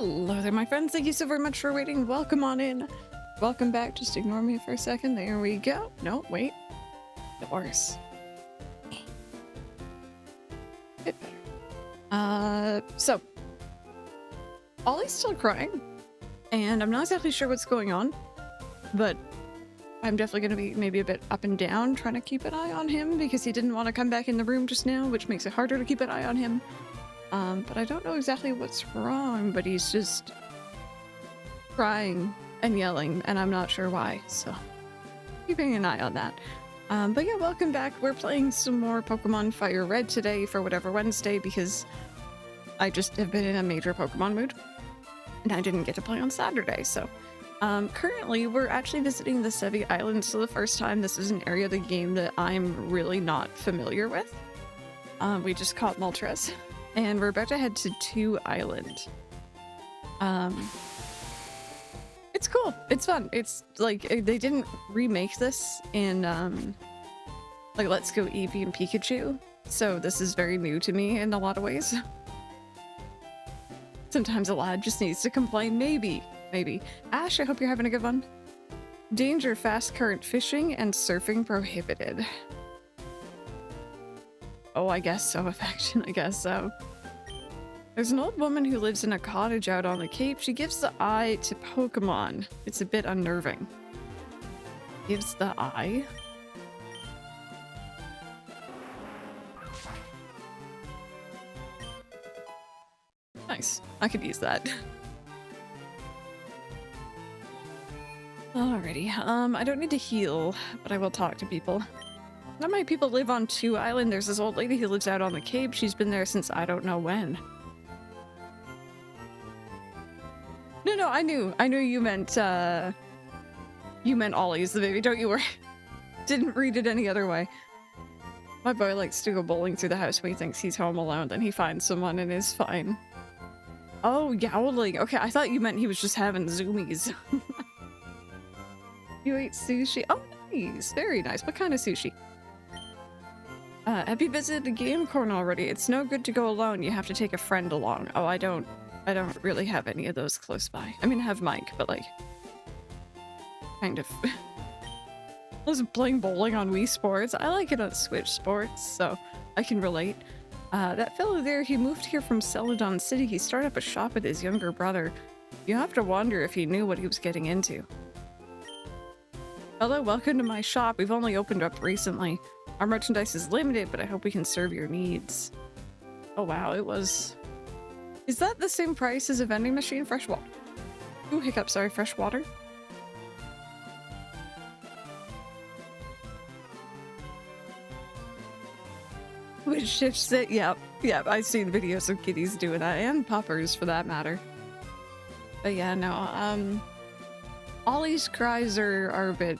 Hello there, my friends. Thank you so very much for waiting. Welcome on in. Welcome back. Just ignore me for a second. There we go. No, wait. Doors. Bit better. So Ollie's still crying, and I'm not exactly sure what's going on, but I'm definitely going to be maybe a bit up and down trying to keep an eye on him because he didn't want to come back in the room just now, which makes it harder to keep an eye on him. But I don't know exactly what's wrong, but he's just crying and yelling, and I'm not sure why, so keeping an eye on that. But yeah, welcome back. We're playing some more Pokemon FireRed today for whatever Wednesday because I just have been in a major Pokemon mood, and I didn't get to play on Saturday, so... currently, we're actually visiting the Sevi Islands for the first time. This is an area of the game that I'm really not familiar with. We just caught Moltres. And we're about to head to 2 Island. It's cool. It's fun. It's like they didn't remake this in like Let's Go Eevee and Pikachu, so this is very new to me in a lot of ways. Sometimes a lad just needs to complain. Maybe. Ash, I hope you're having a good one. Danger, fast current fishing, and surfing prohibited. Oh, I guess so, Affection. I guess so. There's an old woman who lives in a cottage out on the Cape. She gives the eye to Pokemon. It's a bit unnerving. Gives the eye? Nice. I could use that. Alrighty. I don't need to heal, but I will talk to people. Not many people live on 2 Island. There's this old lady who lives out on the Cape. She's been there since I don't know when. No, I knew you meant Ollie's the baby. Don't you worry. Didn't read it any other way. My boy likes to go bowling through the house when he thinks he's home alone. Then he finds someone and is fine. Oh, yowling. Okay, I thought you meant he was just having zoomies. You ate sushi? Oh, nice. Very nice. What kind of sushi? Have you visited the game corner already? It's no good to go alone. You have to take a friend along. Oh, I don't really have any of those close by. I mean, I have Mike, but like, kind of. I was playing bowling on Wii Sports. I like it on Switch Sports, so I can relate. That fellow there, he moved here from Celadon City. He started up a shop with his younger brother. You have to wonder if he knew what he was getting into. Hello, welcome to my shop. We've only opened up recently. Our merchandise is limited, but I hope we can serve your needs. Oh wow, it was... Is that the same price as a vending machine? Fresh water. Ooh, hiccup, sorry, fresh water. Which shifts it? Yep, I've seen videos of kitties doing that, and puppers for that matter. But yeah, no, Ollie's cries are a bit...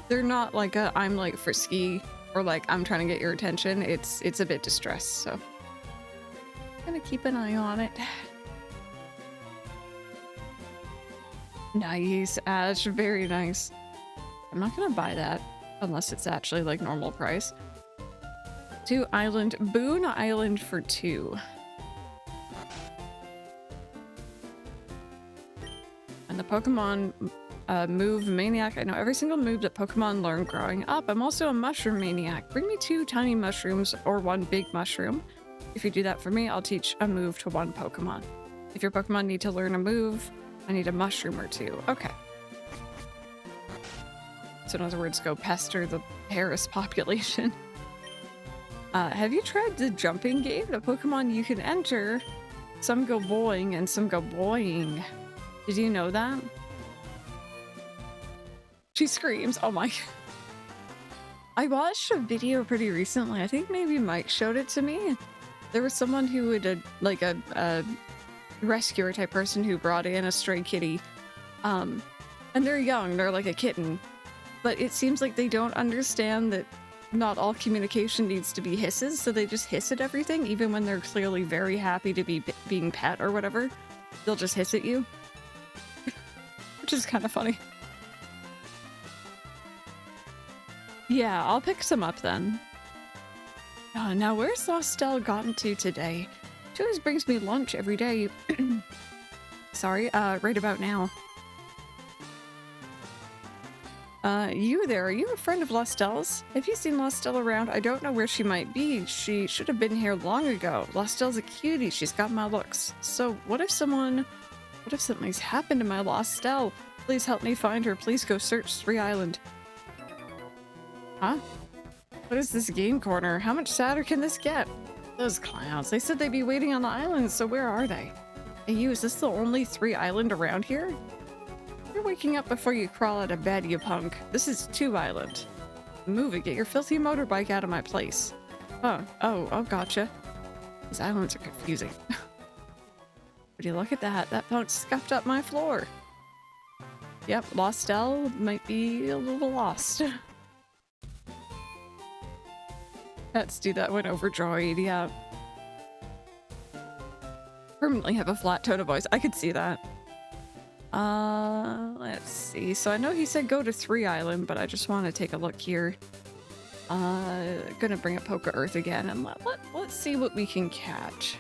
They're not like a I'm like frisky or like I'm trying to get your attention. It's a bit distressed, so gonna keep an eye on it. Nice, Ash, very nice. I'm not gonna buy that unless it's actually like normal price. 2 Island, Boone Island for 2. And the Pokemon move maniac. I know every single move that Pokemon learn growing up. I'm also a mushroom maniac. Bring me 2 tiny mushrooms or 1 big mushroom. If you do that for me, I'll teach a move to 1 Pokemon. If your Pokemon need to learn a move, I need a mushroom or 2. Okay. So in other words, go pester the Paris population. Have you tried the jumping game? The Pokemon you can enter, some go boing and some go boing. Did you know that? She screams. Oh my. I watched a video pretty recently. I think maybe Mike showed it to me. There was someone who would, like a rescuer type person who brought in a stray kitty. And they're young, they're like a kitten. But it seems like they don't understand that not all communication needs to be hisses, so they just hiss at everything, even when they're clearly very happy to be being pet or whatever. They'll just hiss at you. Which is kind of funny. Yeah, I'll pick some up then. Now where's Lostel gotten to today? She always brings me lunch every day. Sorry, right about now. You there, are you a friend of Lostelle's? Have you seen Lostelle around? I don't know where she might be. She should have been here long ago. Lostelle's a cutie, she's got my looks. So, what if something's happened to my Lostelle? Please help me find her. Please go search 3 Island. Huh? What is this game corner? How much sadder can this get? Those clowns. They said they'd be waiting on the island, so where are they? Hey you, is this the only 3 Island around here? You're waking up before you crawl out of bed, you punk. This is 2 Island. Move it, get your filthy motorbike out of my place. Oh, gotcha. These islands are confusing. Would you look at that? That punk scuffed up my floor. Yep, Lostelle might be a little lost. Pets do that when overjoyed, yeah. Permanently have a flat tone of voice. I could see that. Let's see. So I know he said go to 3 Island, but I just want to take a look here. Gonna bring up Poke Earth again and let's see what we can catch.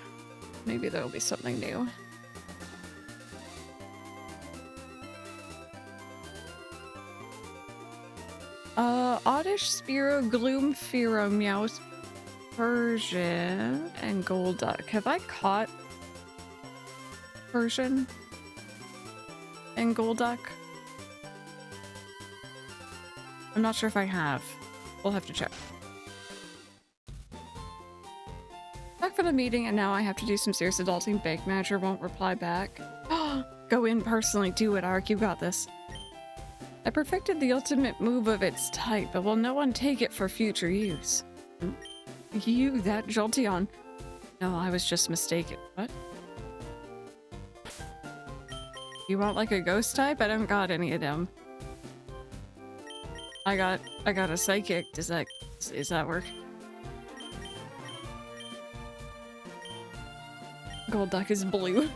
Maybe there'll be something new. Oddish, Spearow, Gloom, Fearow, Meowth, Persian, and Golduck. Have I caught Persian and Golduck? I'm not sure if I have. We'll have to check. Back for the meeting, and now I have to do some serious adulting. Bank manager won't reply back. Go in personally, do it, Ark. You got this. I perfected the ultimate move of its type, but will no one take it for future use? You, that Jolteon. No, I was just mistaken. What? You want like a ghost type? I don't got any of them. I got a psychic. Does that work? Golduck is blue.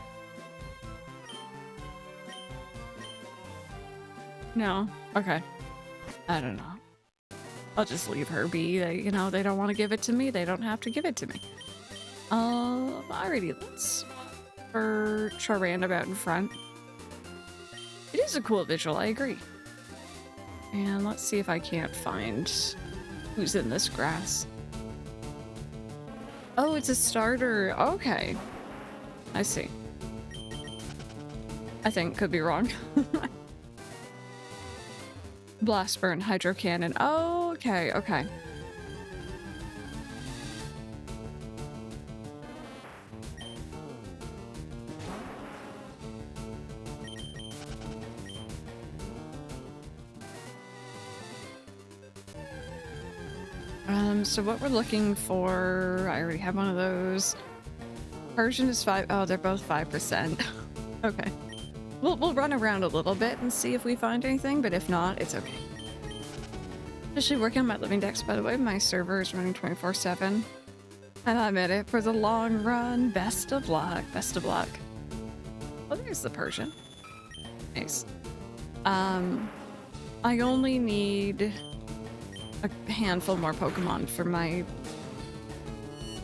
No. Okay. I don't know. I'll just leave her be. You know, they don't want to give it to me. They don't have to give it to me. Alrighty. Let's swap for Charanda out in front. It is a cool visual, I agree. And let's see if I can't find who's in this grass. Oh, it's a starter. Okay. I see. I think. Could be wrong. Blast Burn, Hydro Cannon. Oh, okay, okay. So what we're looking for, I already have one of those. Persian is 5. Oh, they're both 5%. Okay. We'll run around a little bit and see if we find anything, but if not, it's okay. Officially working on my living decks, by the way. My server is running 24/7. And I'm in it for the long run. Best of luck. Best of luck. Oh, there's the Persian. Nice. I only need a handful more Pokemon for my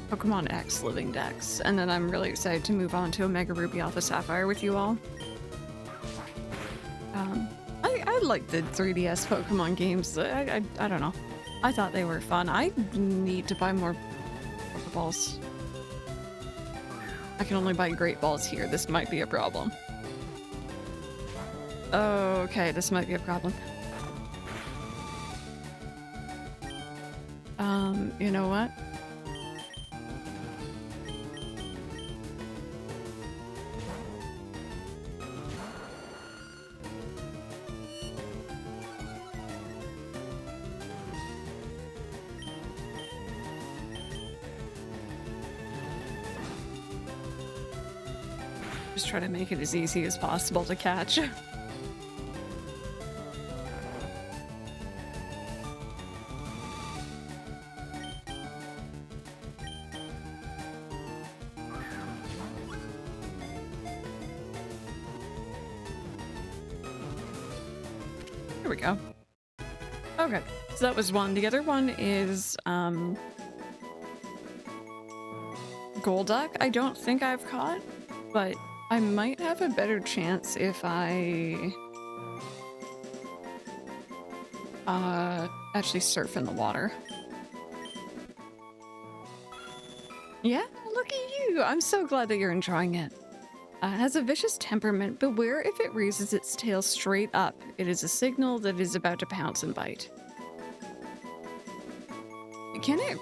Pokemon X living decks, and then I'm really excited to move on to Omega Ruby Alpha Sapphire with you all. I like the 3DS Pokemon games. I don't know. I thought they were fun. I need to buy more Pokeballs. I can only buy Great Balls here. This might be a problem. Okay, this might be a problem. You know what? Just try to make it as easy as possible to catch. Here we go. Okay, so that was one. The other one is Golduck. I don't think I've caught, but I might have a better chance if I actually surf in the water. Yeah, look at you! I'm so glad that you're enjoying it. Has a vicious temperament. Beware if it raises its tail straight up. It is a signal that it is about to pounce and bite. Can it?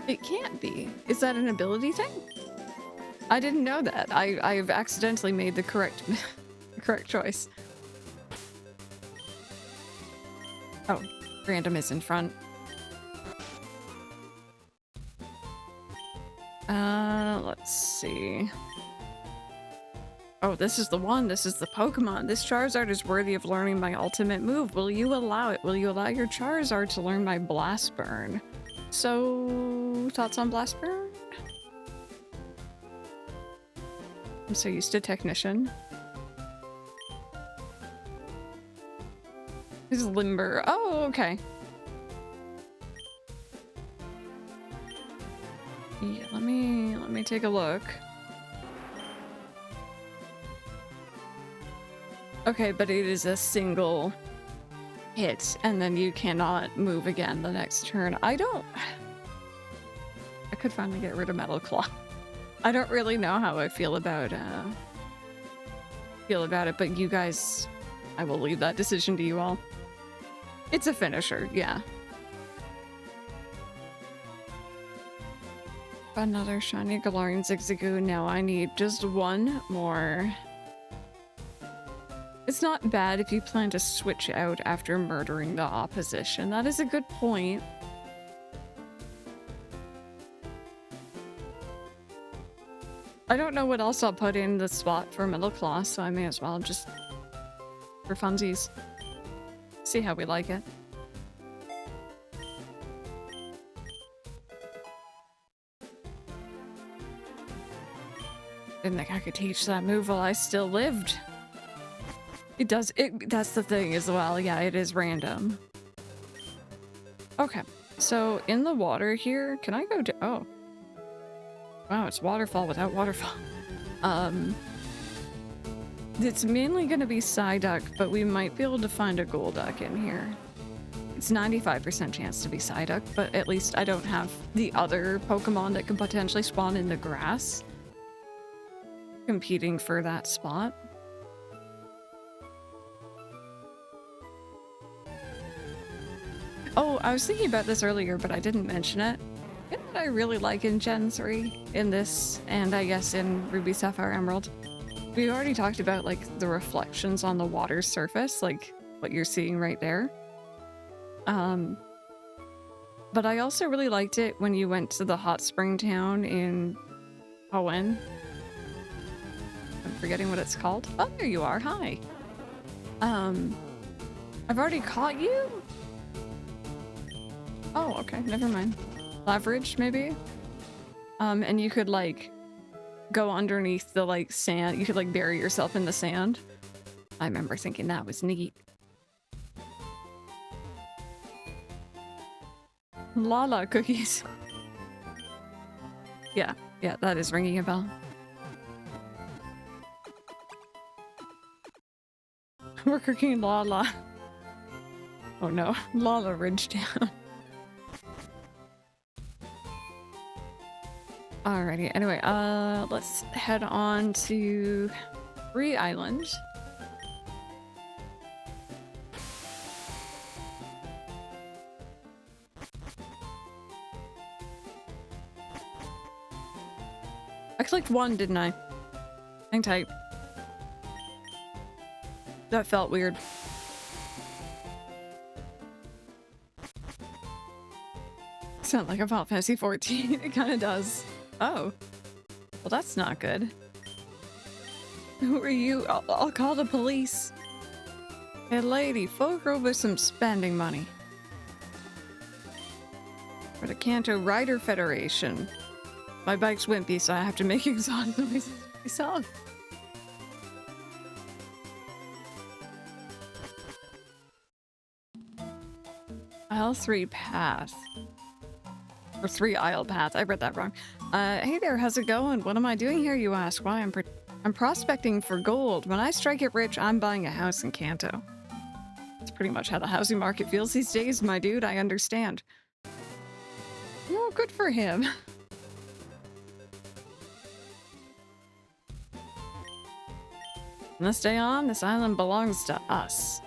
It can't be. Is that an ability thing? I didn't know that. I've accidentally made the correct choice. Oh, random is in front. Let's see. Oh, this is the one. This is the Pokemon. This Charizard is worthy of learning my ultimate move. Will you allow it? Will you allow your Charizard to learn my Blast Burn? So, thoughts on Blast Burn? I'm so used to Technician. This is Limber. Oh, okay. Yeah, let me take a look. Okay, but it is a single hit, and then you cannot move again the next turn. I could finally get rid of Metal Claw. I don't really know how I feel about it, but you guys, I will leave that decision to you all. It's a finisher, yeah. Another shiny Galarian Zigzagoon. Now I need just one more. It's not bad if you plan to switch out after murdering the opposition. That is a good point. I don't know what else I'll put in the spot for Metal Claw, so I may as well just for funsies. See how we like it. Didn't think I could teach that move while I still lived. It does, that's the thing as well. Yeah, it is random. Okay, so in the water here, can I go to, oh. Wow, it's waterfall without waterfall. It's mainly gonna be Psyduck, but we might be able to find a Golduck in here. It's 95% chance to be Psyduck, but at least I don't have the other Pokemon that could potentially spawn in the grass competing for that spot. Oh, I was thinking about this earlier, but I didn't mention it. You know what I really like in Gen 3, in this, and I guess in Ruby, Sapphire, Emerald? We already talked about, like, the reflections on the water surface, like what you're seeing right there. But I also really liked it when you went to the hot spring town in Hoenn. I'm forgetting what it's called. Oh, there you are. Hi. I've already caught you? Oh, okay. Never mind. Leverage, maybe? And you could, like, go underneath the, like, sand. You could, like, bury yourself in the sand. I remember thinking that was neat. Lala cookies. Yeah, that is ringing a bell. We're cooking Lala. Oh no, Lala Ridgetown. Alrighty, anyway, let's head on to Free Island. I clicked one, didn't I? Hang tight. That felt weird. Sound like a Final Fantasy 14. It kind of does. Oh. Well, that's not good. Who are you? I'll call the police. Hey, lady, folk over some spending money. For the Kanto Rider Federation. My bike's wimpy, so I have to make exhaust noises myself. Aisle 3 path. Or 3 aisle path. I read that wrong. Hey there, how's it going? What am I doing here, you ask? Why, I'm I'm prospecting for gold. When I strike it rich, I'm buying a house in Kanto. That's pretty much how the housing market feels these days, my dude. I understand. Well, good for him. From this day on, this island belongs to us.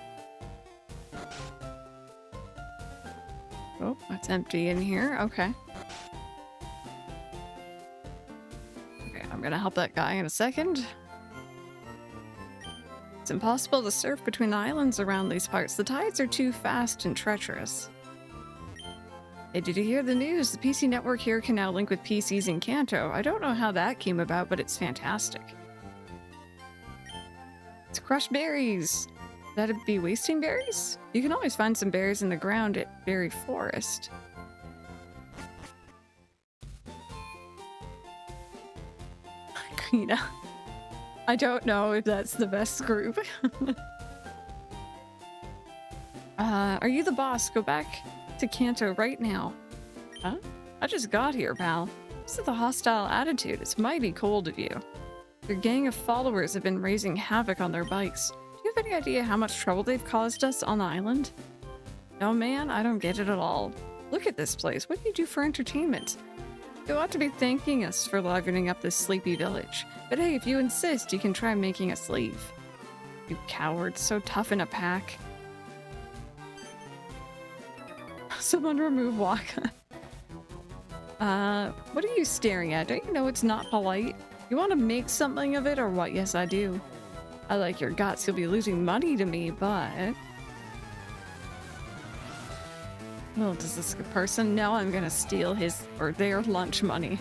Oh, that's empty in here. Okay. Okay, I'm gonna help that guy in a second. It's impossible to surf between the islands around these parts. The tides are too fast and treacherous. Hey, did you hear the news? The PC network here can now link with PCs in Kanto. I don't know how that came about, but it's fantastic. It's crushed berries. That'd be wasting berries? You can always find some berries in the ground at Berry Forest. Greenup. I don't know if that's the best group. Are you the boss? Go back to Kanto right now. Huh? I just got here, pal. This is the hostile attitude. It's mighty cold of you. Your gang of followers have been raising havoc on their bikes. Do you have any idea how much trouble they've caused us on the island? No, man, I don't get it at all. Look at this place. What do you do for entertainment? You ought to be thanking us for livening up this sleepy village. But hey, if you insist, you can try making us leave. You cowards, so tough in a pack. Someone remove Waka. What are you staring at? Don't you know it's not polite? You want to make something of it or what? Yes, I do. I like your guts. You'll be losing money to me, but... Well, does this person know I'm gonna steal his or their lunch money?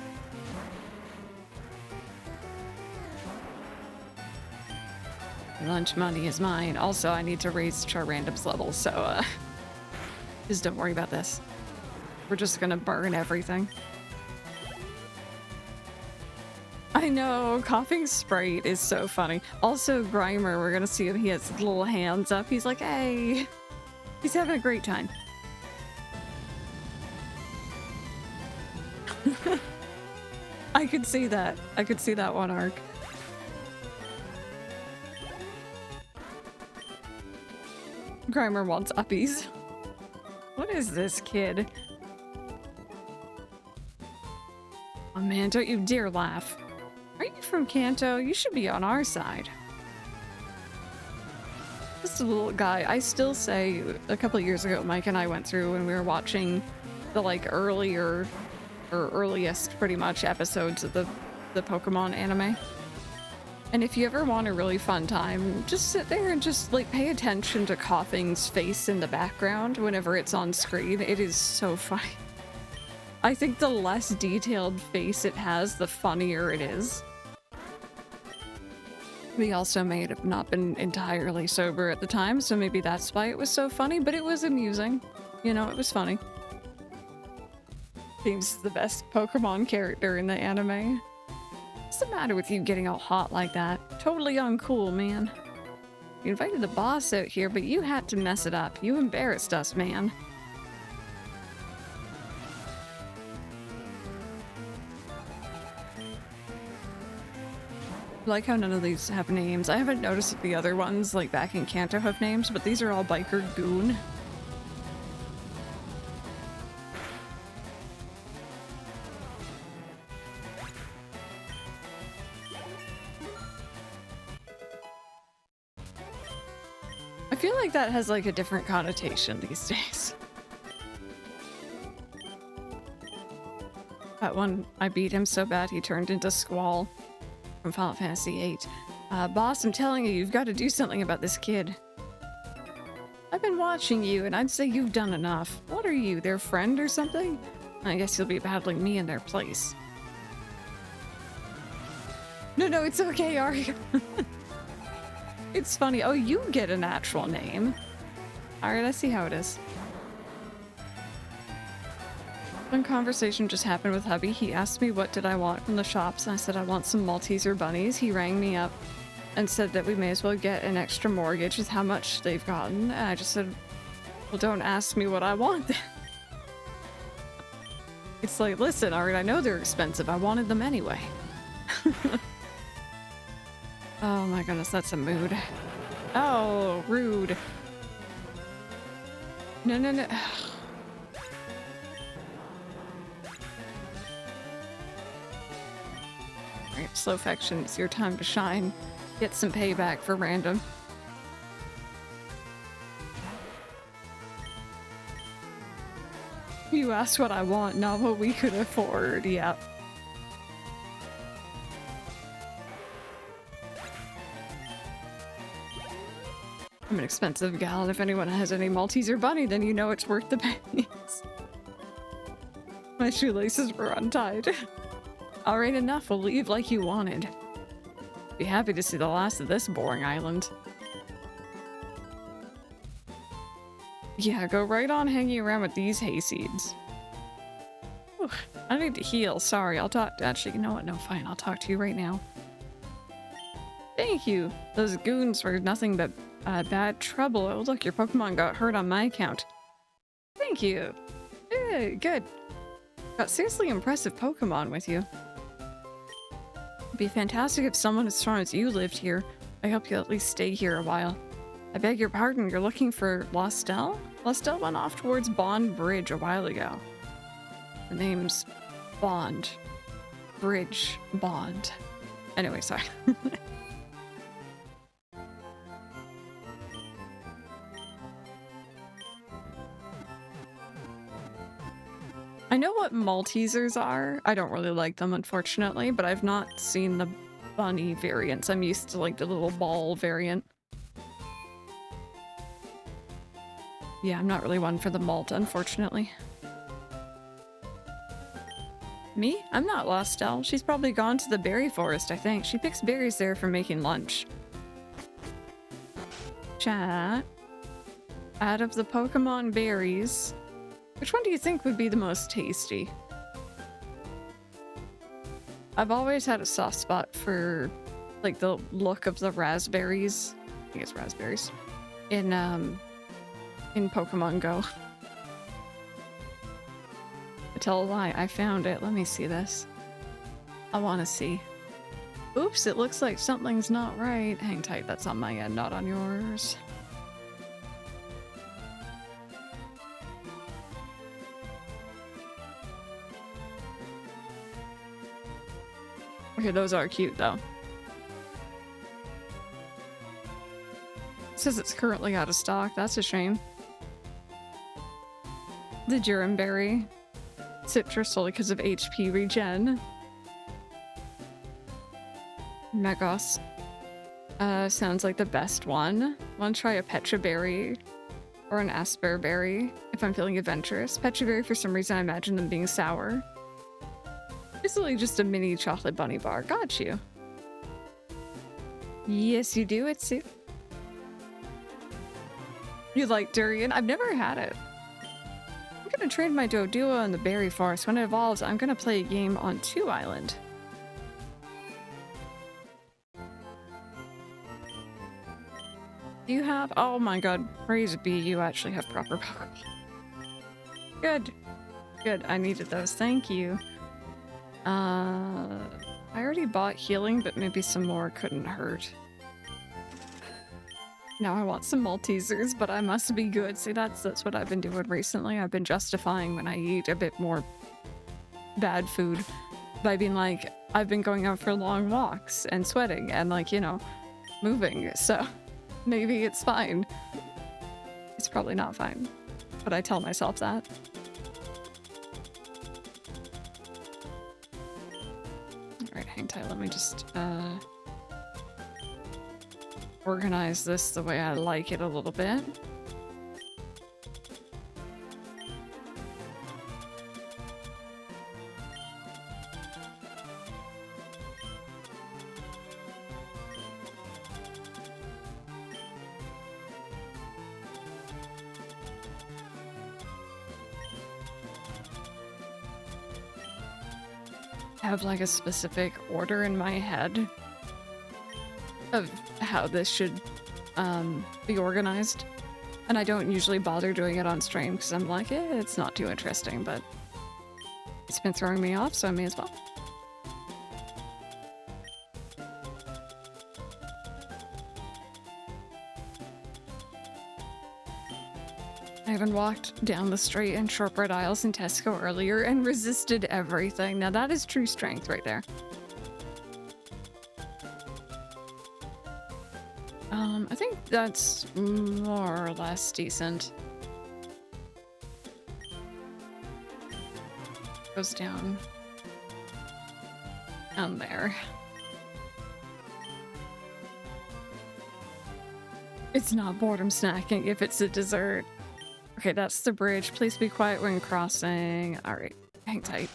Lunch money is mine. Also, I need to raise Charrandom's level, so just don't worry about this. We're just gonna burn everything. I know, coughing Sprite is so funny. Also, Grimer, we're gonna see if he has little hands up. He's like, hey, he's having a great time. I could see that. I could see that one arc. Grimer wants uppies. What is this kid? Oh man, don't you dare laugh. Are you from Kanto? You should be on our side. Just a little guy. I still say a couple of years ago, Mike and I went through when we were watching the like earlier or earliest pretty much episodes of the Pokemon anime. And if you ever want a really fun time, just sit there and just like pay attention to Coughing's face in the background whenever it's on screen. It is so funny. I think the less detailed face it has, the funnier it is. We also may have not been entirely sober at the time, so maybe that's why it was so funny, but it was amusing. You know, it was funny. Seems the best Pokemon character in the anime. What's the matter with you getting all hot like that? Totally uncool, man. You invited the boss out here, but you had to mess it up. You embarrassed us, man. I like how none of these have names. I haven't noticed if the other ones, like back in Kanto, have names, but these are all Biker Goon. I feel like that has like a different connotation these days. That one, I beat him so bad he turned into Squall from Final Fantasy VIII. Boss, I'm telling you, you've got to do something about this kid. I've been watching you, and I'd say you've done enough. What are you, their friend or something? I guess you'll be battling me in their place. No, it's okay, Ari. It's funny. Oh, you get an actual name. Alright, I see how it is. One conversation just happened with hubby. He asked me what did I want from the shops, and I said I want some Malteser bunnies. He rang me up and said that we may as well get an extra mortgage with how much they've gotten. And I just said, well, don't ask me what I want then. It's like, listen, alright, I know they're expensive. I wanted them anyway. Oh my goodness, that's a mood. Oh, rude. No, no, no. Alright, Slowfaction, it's your time to shine. Get some payback for random. You asked what I want, not what we could afford. Yep. I'm an expensive gal, and if anyone has any Malteser bunny, then you know it's worth the pennies. My shoelaces were untied. Alright, enough. We'll leave like you wanted. Be happy to see the last of this boring island. Yeah, go right on hanging around with these hayseeds. Ooh, I need to heal. Sorry, I'll talk. Actually, you know what? No, fine. I'll talk to you right now. Thank you. Those goons were nothing but bad trouble. Oh, look, your Pokemon got hurt on my account. Thank you. Yeah, good. Got seriously impressive Pokemon with you. It'd be fantastic if someone as strong as you lived here. I hope you'll at least stay here a while. I beg your pardon, you're looking for Lostel? Lostel went off towards Bond Bridge a while ago. The name's Bond. Bridge Bond. Anyway, sorry. I know what Maltesers are. I don't really like them, unfortunately, but I've not seen the bunny variants. I'm used to like the little ball variant. Yeah, I'm not really one for the malt, unfortunately. Me? I'm not Lostel. She's probably gone to the berry forest, I think. She picks berries there for making lunch. Chat. Out of the Pokemon berries, which one do you think would be the most tasty? I've always had a soft spot for like the look of the raspberries. I think it's raspberries. In Pokemon Go. I tell a lie, I found it. Let me see this. I want to see. Oops, it looks like something's not right. Hang tight, that's on my end, not on yours. Okay, those are cute though. It says it's currently out of stock. That's a shame. The Jirenberry. Citrus solely because of HP regen. Megos. Sounds like the best one. Want to try a Petra Berry or an Asper Berry if I'm feeling adventurous. Petra Berry, for some reason, I imagine them being sour. Basically just a mini chocolate bunny bar. Got you. Yes, you do. It's it. You like durian? I've never had it. I'm gonna train my Doduo in the berry forest. When it evolves, I'm gonna play a game on 2 Island. Do you have? Oh my god, praise be, you actually have proper Pokemon. Good. Good, I needed those. Thank you. I already bought healing, but maybe some more couldn't hurt. Now I want some Maltesers, but I must be good. See, that's what I've been doing recently. I've been justifying when I eat a bit more bad food by being like, I've been going out for long walks and sweating and like, you know, moving. So maybe it's fine. It's probably not fine, but I tell myself that. Alright, hang tight. Let me just, organize this the way I like it a little bit. I have like a specific order in my head of how this should be organized, and I don't usually bother doing it on stream because I'm like, it's not too interesting, but it's been throwing me off, so I may as well. I even walked down the straight and shortbread aisles in Tesco earlier and resisted everything. Now that is true strength right there. I think that's more or less decent. Goes down there. It's not boredom snacking if it's a dessert. Okay, that's the bridge. Please be quiet when crossing. All right, hang tight.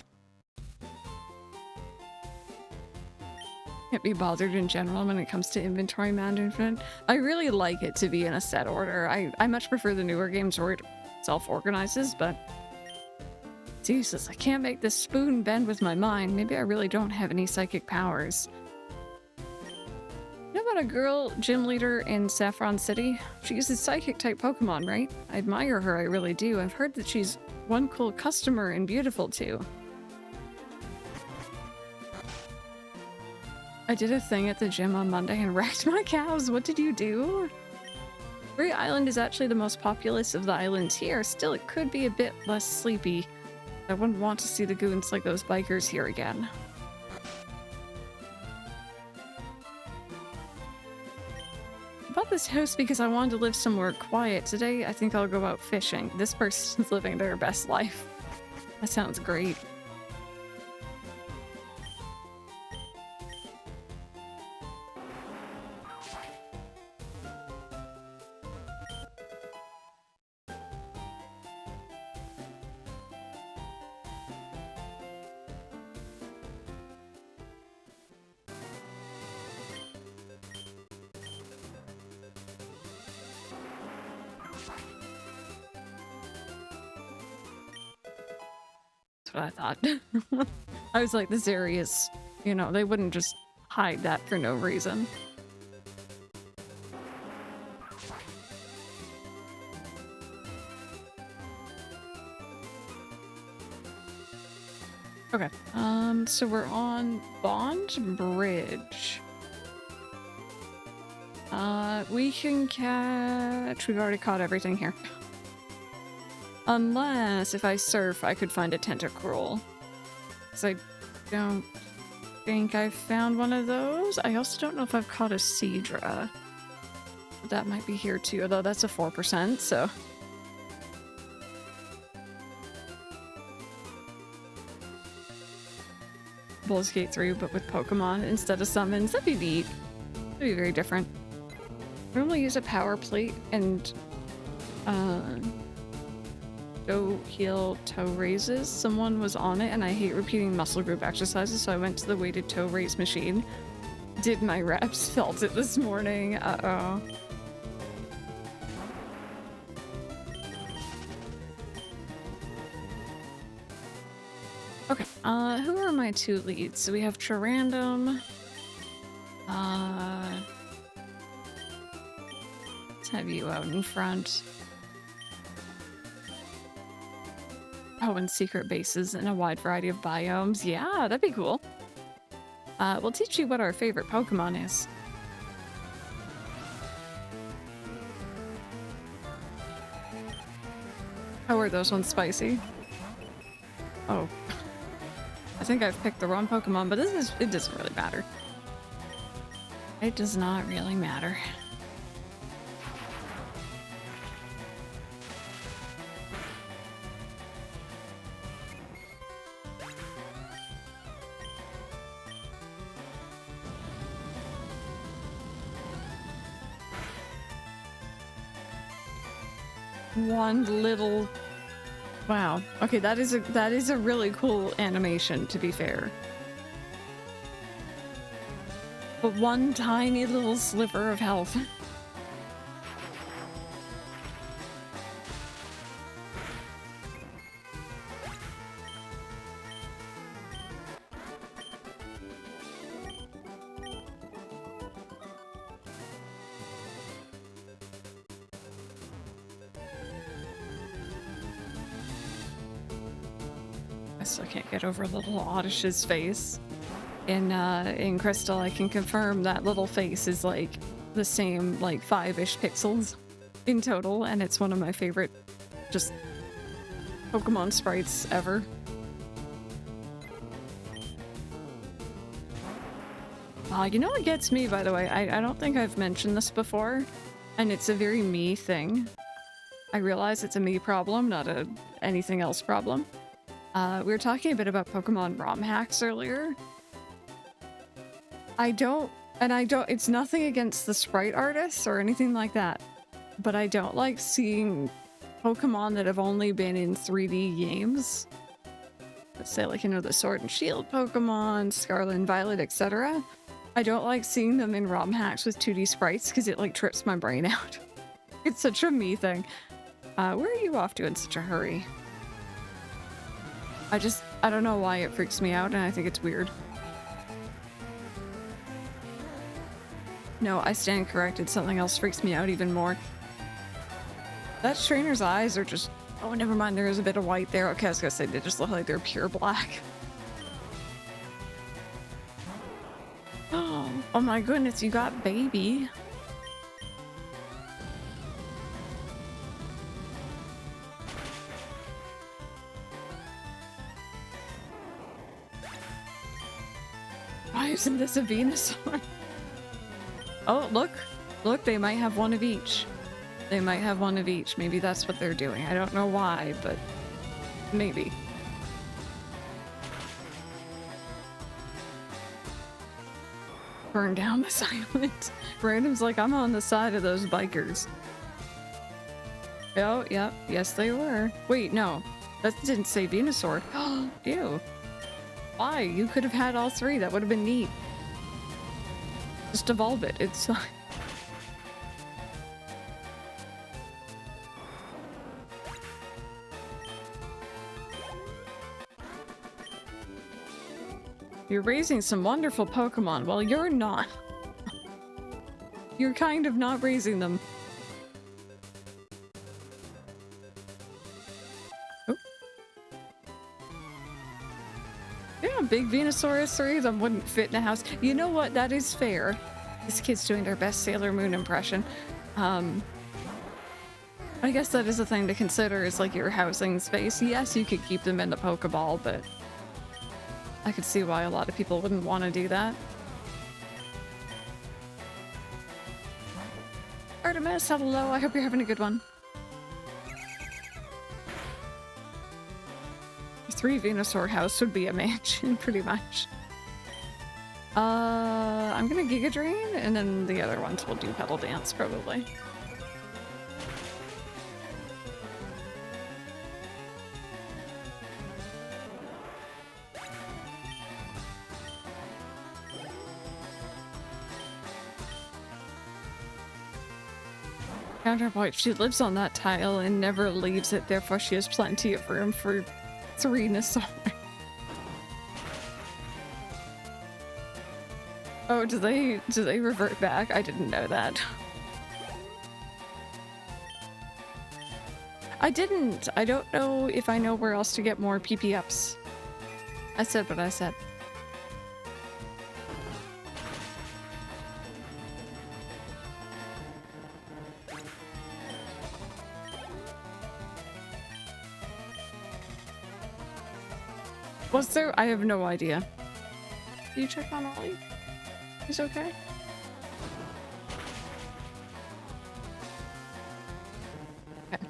Can't be bothered in general when it comes to inventory management. I really like it to be in a set order. I much prefer the newer games where it self-organizes, but Jesus, I can't make this spoon bend with my mind. Maybe I really don't have any psychic powers. You know about a girl gym leader in Saffron City? She uses psychic-type Pokemon, right? I admire her, I really do. I've heard that she's one cool customer and beautiful, too. I did a thing at the gym on Monday and wrecked my calves. What did you do? Free Island is actually the most populous of the islands here. Still, it could be a bit less sleepy. I wouldn't want to see the goons like those bikers here again. I bought this house because I wanted to live somewhere quiet. Today, I think I'll go out fishing. This person's living their best life. That sounds great. What I thought. I was like, this area is, you know, they wouldn't just hide that for no reason. Okay, so we're on Bond Bridge. We can catch, we've already caught everything here. Unless, if I surf, I could find a Tentacruel. Because I don't think I've found one of those. I also don't know if I've caught a Seadra. That might be here too, although that's a 4%, so... Baldur's Gate 3, but with Pokemon instead of summons. That'd be neat. That'd be very different. I normally use a power plate and, toe, heel, toe raises. Someone was on it and I hate repeating muscle group exercises, so I went to the weighted toe raise machine. Did my reps, felt it this morning. Uh-oh. Okay, who are my two leads? So we have Charandom. Let's have you out in front. Oh, and secret bases in a wide variety of biomes. Yeah, that'd be cool. We'll teach you what our favorite Pokemon is. How are those ones spicy? Oh. I think I've picked the wrong Pokemon, but it doesn't really matter. It does not really matter. One little... Wow. Okay, that is a really cool animation, to be fair. But one tiny little sliver of health. I still can't get over little Oddish's face. In Crystal, I can confirm that little face is like the same, like 5-ish pixels in total, and it's one of my favorite just Pokemon sprites ever. You know what gets me, by the way? I don't think I've mentioned this before, and it's a very me thing. I realize it's a me problem, not a anything else problem. We were talking a bit about Pokemon ROM hacks earlier. It's nothing against the sprite artists or anything like that, but I don't like seeing Pokemon that have only been in 3D games. Let's say, like, you know, the Sword and Shield Pokemon, Scarlet and Violet, etc. I don't like seeing them in ROM hacks with 2D sprites because it, like, trips my brain out. It's such a me thing. Where are you off to in such a hurry? I don't know why it freaks me out, and I think it's weird. No, I stand corrected. Something else freaks me out even more. That trainer's eyes are just... Oh, never mind. There is a bit of white there. Okay, I was gonna say they just look like they're pure black. Oh my goodness, you got baby. Why isn't this a Venusaur? Oh, look. Look, they might have one of each. They might have one of each. Maybe that's what they're doing. I don't know why, but maybe. Burn down this island. Random's like, I'm on the side of those bikers. Oh, yep. Yes, they were. Wait, no. That didn't say Venusaur. Ew. Why? You could have had all three. That would have been neat. Just evolve it. It's fine. You're raising some wonderful Pokemon. Well, you're not. You're kind of not raising them. Oh. Yeah, big Venusaurus 3 that wouldn't fit in a house. You know what? That is fair. This kid's doing their best Sailor Moon impression. I guess that is a thing to consider, is like your housing space. Yes, you could keep them in the Pokeball, but I could see why a lot of people wouldn't want to do that. Artemis, hello. I hope you're having a good one. 3 Venusaur house would be a mansion, pretty much. I'm gonna Giga Drain, and then the other ones will do Petal Dance, probably. Counterpoint, she lives on that tile and never leaves it, therefore she has plenty of room for 3 Venusaur. Oh, do they revert back? I didn't know that. I didn't. I don't know if I know where else to get more PP ups. I said what I said. Was there? I have no idea. Did you check on Ollie? He's okay? Okay.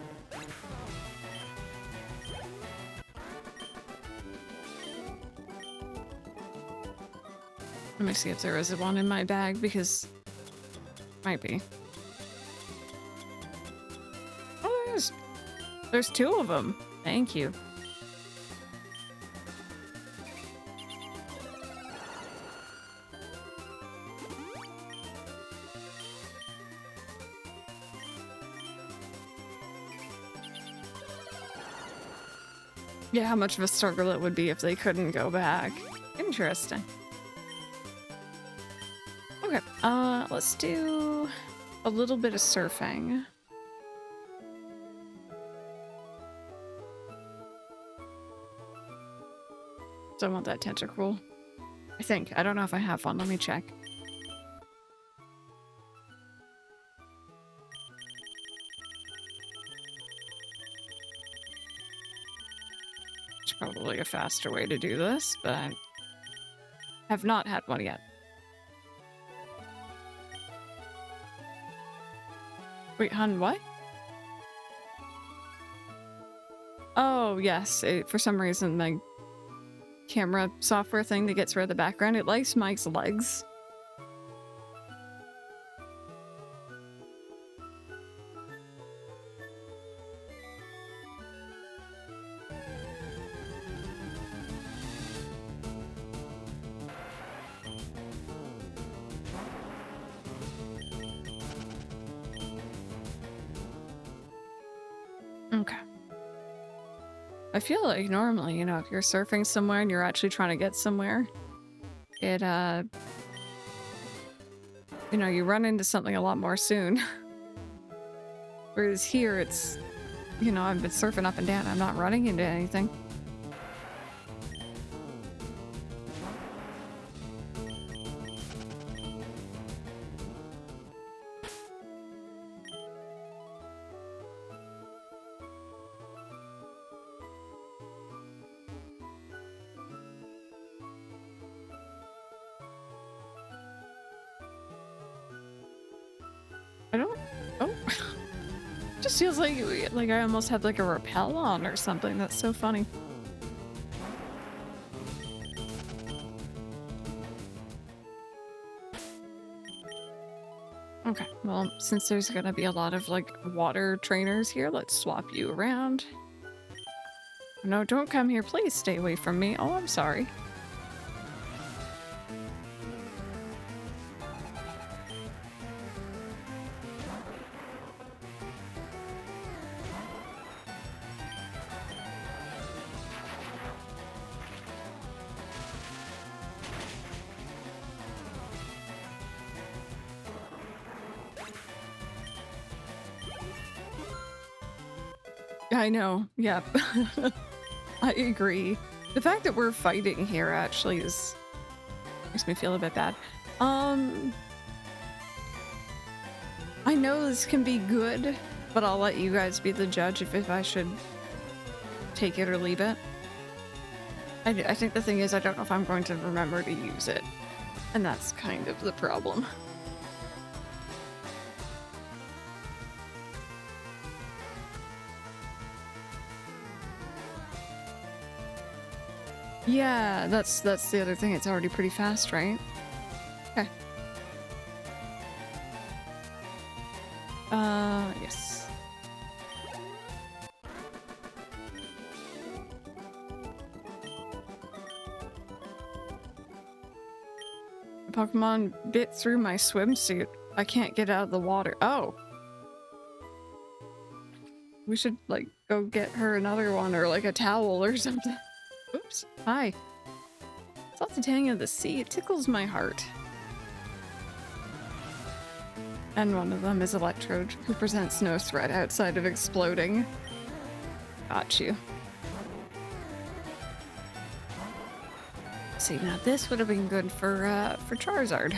Let me see if there is one in my bag, because might be. Oh, there's 2 of them. Thank you. Yeah, how much of a struggle it would be if they couldn't go back. Interesting. Okay, let's do a little bit of surfing. Don't want that Tentacruel. I think. I don't know if I have one. Let me check. There's probably a faster way to do this, but I have not had one yet. Wait, hun, what? Oh, yes. For some reason, my camera software thing that gets rid of the background, it likes Mike's legs. Okay. I feel like normally, you know, if you're surfing somewhere and you're actually trying to get somewhere, it, you know, you run into something a lot more soon. Whereas here, it's, you know, I've been surfing up and down. I'm not running into anything. I don't... Oh. Just feels like I almost had like a rappel on or something. That's so funny. Okay, well, since there's gonna be a lot of like water trainers here, let's swap you around. No, don't come here, please stay away from me. Oh, I'm sorry. I know, yep. I agree. The fact that we're fighting here actually makes me feel a bit bad. I know this can be good, but I'll let you guys be the judge if I should take it or leave it. I think the thing is I don't know if I'm going to remember to use it, and that's kind of the problem. Yeah, that's the other thing. It's already pretty fast, right? Okay. Yes. Pokemon bit through my swimsuit. I can't get out of the water. Oh. We should, like, go get her another one or, like, a towel or something. Oops. Hi. It's the tang of the sea. It tickles my heart. And one of them is Electrode, who presents no threat outside of exploding. Got you. See, now this would have been good for Charizard.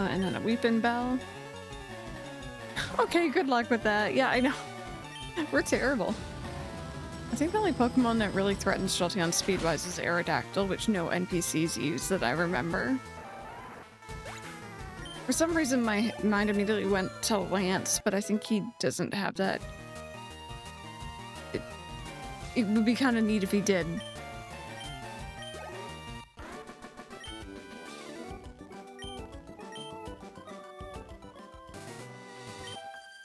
And then a Weeping Bell. Okay, good luck with that. Yeah, I know. We're terrible. I think the only Pokemon that really threatens Jolteon speed-wise is Aerodactyl, which no NPCs use that I remember. For some reason, my mind immediately went to Lance, but I think he doesn't have that. It would be kind of neat if he did.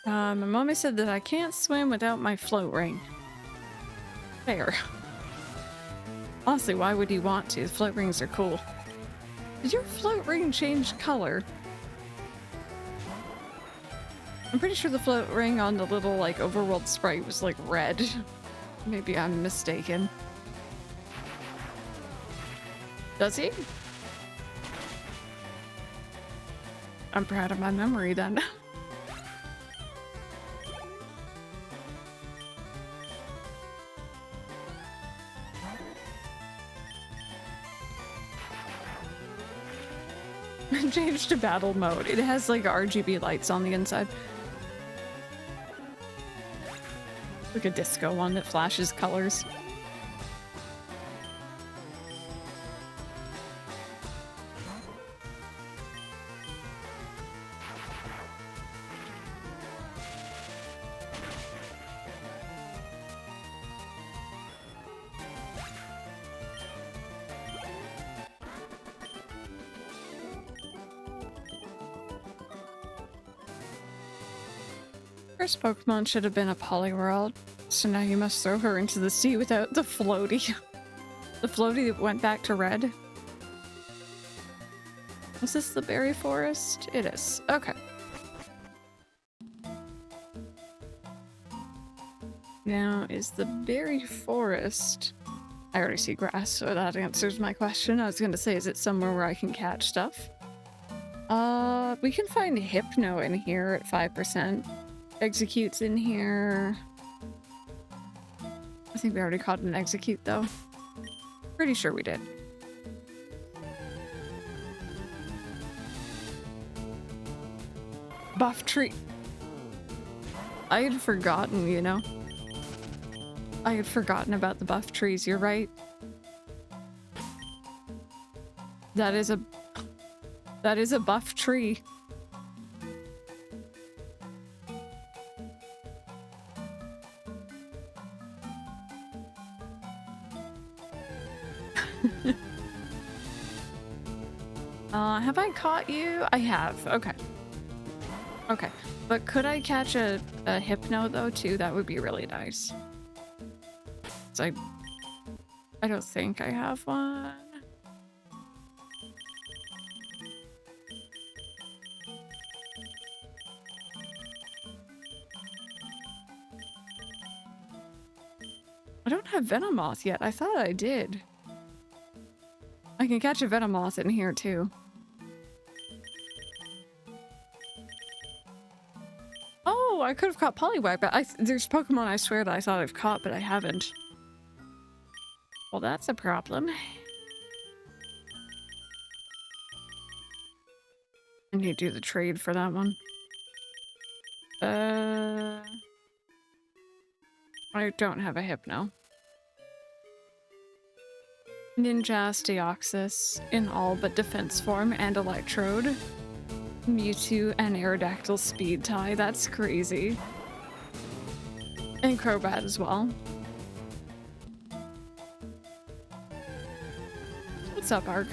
My mommy said that I can't swim without my float ring. Fair. Honestly, why would you want to? Float rings are cool. Did your float ring change color? I'm pretty sure the float ring on the little, like, overworld sprite was, like, red. Maybe I'm mistaken. Does he? I'm proud of my memory then. Changed to battle mode. It has like RGB lights on the inside. Like a disco one that flashes colors. First Pokemon should have been a Poliwhirl, so now you must throw her into the sea without the floaty. The floaty that went back to red. Is this the berry forest? It is. Okay. Now, is the berry forest... I already see grass, so that answers my question. I was going to say, is it somewhere where I can catch stuff? We can find Hypno in here at 5%. Execute's in here. I think we already caught an Execute, though. Pretty sure we did. Buff tree. I had forgotten, you know. I had forgotten about the buff trees, you're right. That is a buff tree. Have I caught you? I have. Okay. Okay. But could I catch a Hypno though too? That would be really nice. So I don't think I have one. I don't have Venomoth yet. I thought I did. I can catch a Venomoth in here too. Oh, I could have caught Poliwag, but there's Pokemon I swear that I thought I've caught, but I haven't. Well, that's a problem. I need to do the trade for that one. I don't have a Hypno. Ninja's Deoxys in all but defense form and Electrode. Mewtwo and Aerodactyl speed tie. That's crazy. And Crobat as well. What's up, Ark?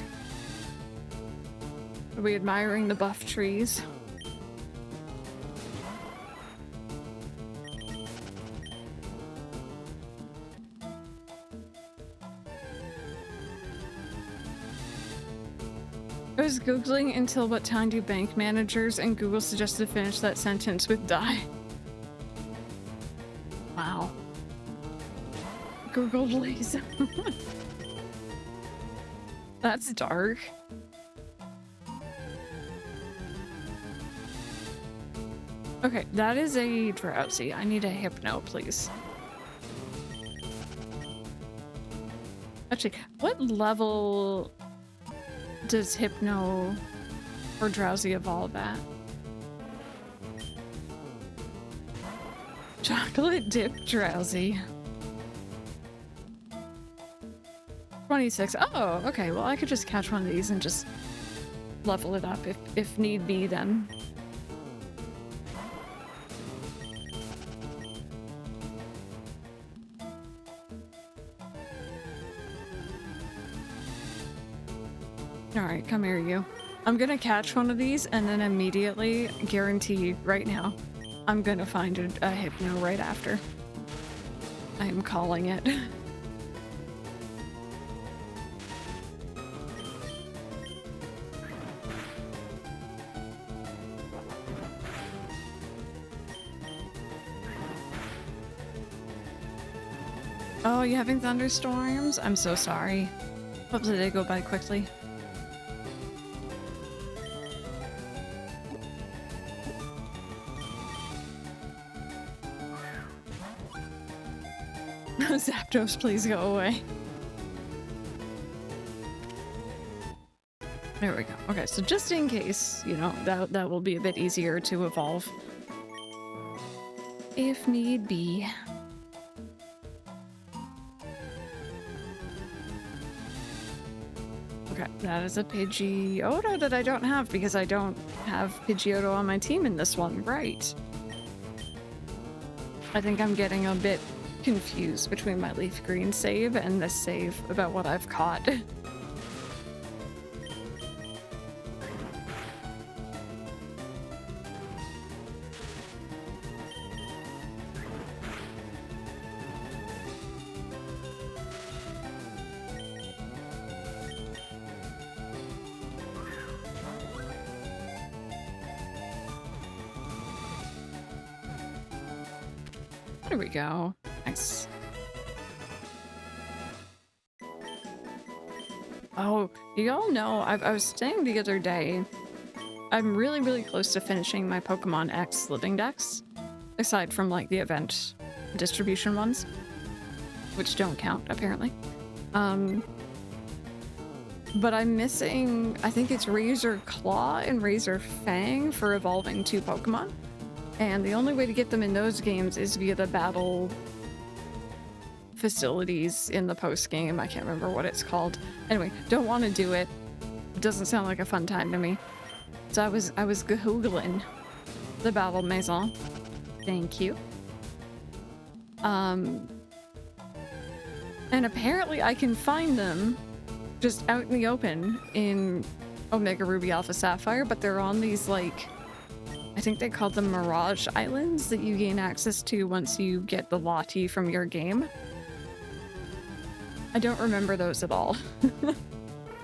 Are we admiring the buff trees? I was Googling until what time do bank managers, and Google suggested to finish that sentence with die. Wow. Google please. That's dark. Okay, that is a Drowsy. I need a Hypno, please. Actually, what level does Hypno or Drowsy evolve at? Chocolate dip Drowsy. 26. Oh, okay. Well, I could just catch one of these and just level it up if need be then. Alright, come here, you. I'm gonna catch one of these and then immediately, guarantee right now, I'm gonna find a Hypno right after. I am calling it. Oh, you having thunderstorms? I'm so sorry. Hopefully they go by quickly. Zapdos, please go away. There we go. Okay, so just in case, you know, that will be a bit easier to evolve. If need be. Okay, that is a Pidgeotto that I don't have because I don't have Pidgeotto on my team in this one. Right. I think I'm getting a bit confused between my LeafGreen save and this save about what I've caught. There we go. Nice. Oh, you all know, I was saying the other day, I'm really, really close to finishing my Pokemon X living dex, aside from like the event distribution ones, which don't count apparently. But I'm missing, I think it's Razor Claw and Razor Fang for evolving 2 Pokemon. And the only way to get them in those games is via the battle facilities in the post game. I can't remember what it's called. Anyway, don't want to do it. It doesn't sound like a fun time to me. So I was googling the battle maison. Thank you. And apparently I can find them just out in the open in Omega Ruby Alpha Sapphire, but they're on these like, I think they call them Mirage Islands that you gain access to once you get the Lottie from your game. I don't remember those at all.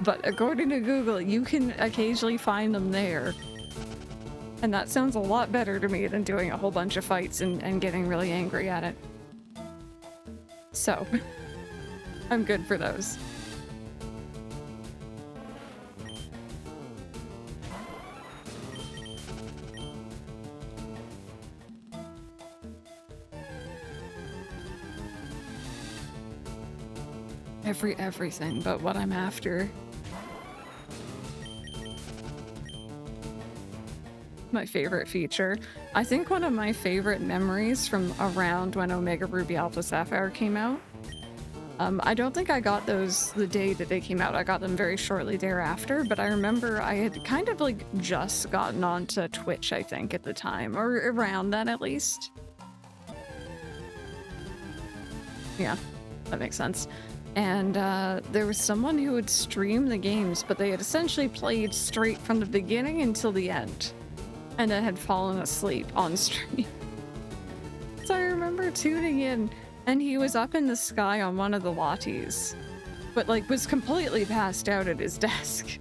But according to Google, you can occasionally find them there. And that sounds a lot better to me than doing a whole bunch of fights and getting really angry at it. So, I'm good for those. Everything but what I'm after. My favorite feature. I think one of my favorite memories from around when Omega Ruby Alpha Sapphire came out. I don't think I got those the day that they came out. I got them very shortly thereafter, but I remember I had kind of like just gotten onto Twitch, I think, at the time, or around that at least. Yeah, that makes sense. And there was someone who would stream the games, but they had essentially played straight from the beginning until the end, and then had fallen asleep on stream. So I remember tuning in, and he was up in the sky on one of the Lotties, but like was completely passed out at his desk.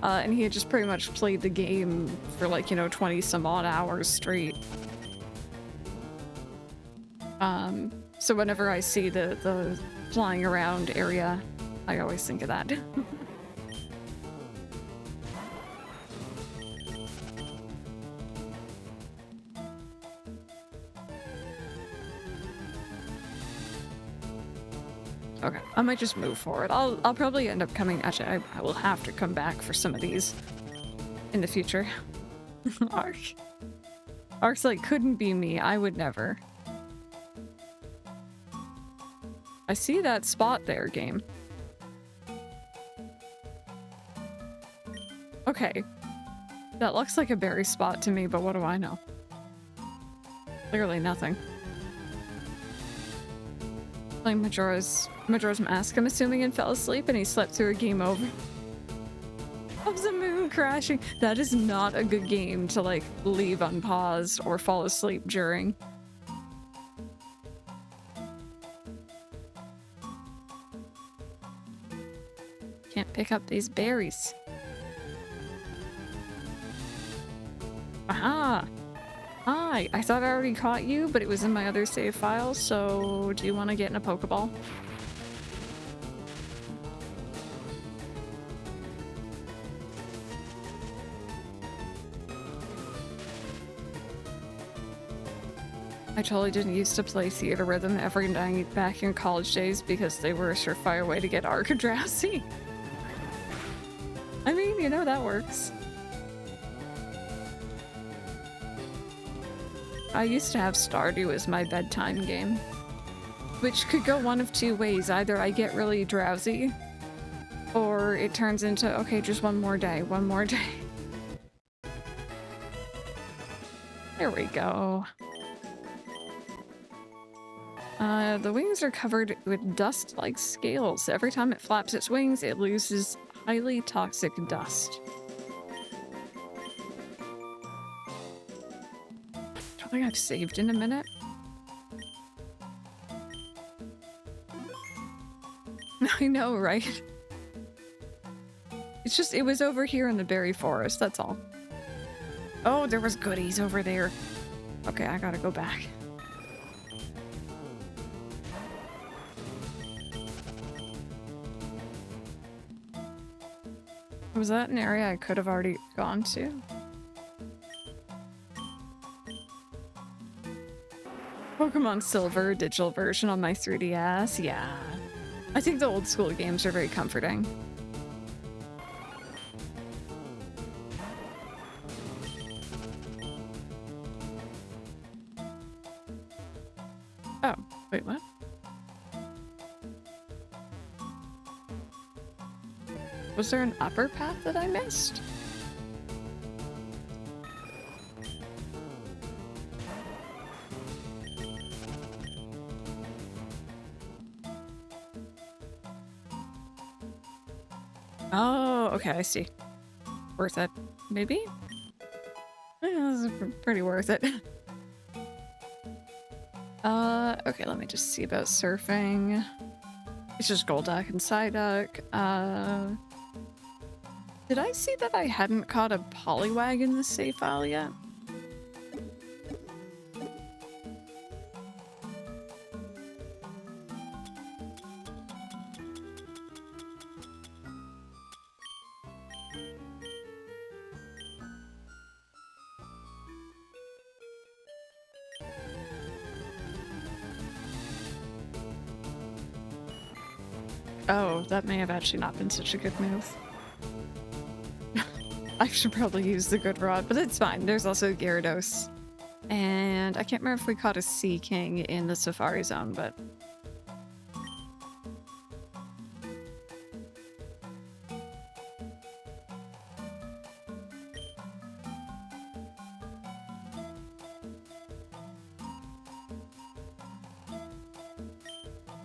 And he had just pretty much played the game for like, you know, 20 some odd hours straight. So whenever I see the flying around area, I always think of that. Okay, I might just move forward. I'll probably end up coming. Actually, I will have to come back for some of these in the future. Ark's like, couldn't be me. I would never. I see that spot there, game. Okay. That looks like a berry spot to me, but what do I know? Clearly nothing. Playing Majora's Mask, I'm assuming, and fell asleep and he slept through a game over. Of the moon crashing. That is not a good game to, like, leave unpaused or fall asleep during. Can't pick up these berries. Aha! Hi! I thought I already caught you, but it was in my other save file, so do you want to get in a Pokeball? I totally didn't used to play Theater Rhythm every night back in college days because they were a surefire way to get arc drowsy. I mean, you know, that works. I used to have Stardew as my bedtime game, which could go one of two ways. Either I get really drowsy, or it turns into, okay, just one more day, one more day. There we go. The wings are covered with dust-like scales. Every time it flaps its wings, it loses highly toxic dust. Don't think I've saved in a minute. I know, right? It's just, it was over here in the berry forest, that's all. Oh, there was goodies over there. Okay, I gotta go back. Was that an area I could have already gone to? Pokemon Silver digital version on my 3DS, yeah. I think the old school games are very comforting. Oh, wait, what? Was there an upper path that I missed? Oh, okay, I see. Worth it, maybe? Yeah, this is pretty worth it. Okay, let me just see about surfing. It's just Golduck and Psyduck. Did I see that I hadn't caught a Poliwag in the save file yet? Oh, that may have actually not been such a good move. I should probably use the good rod, but it's fine. There's also Gyarados. And I can't remember if we caught a Sea King in the Safari Zone, but...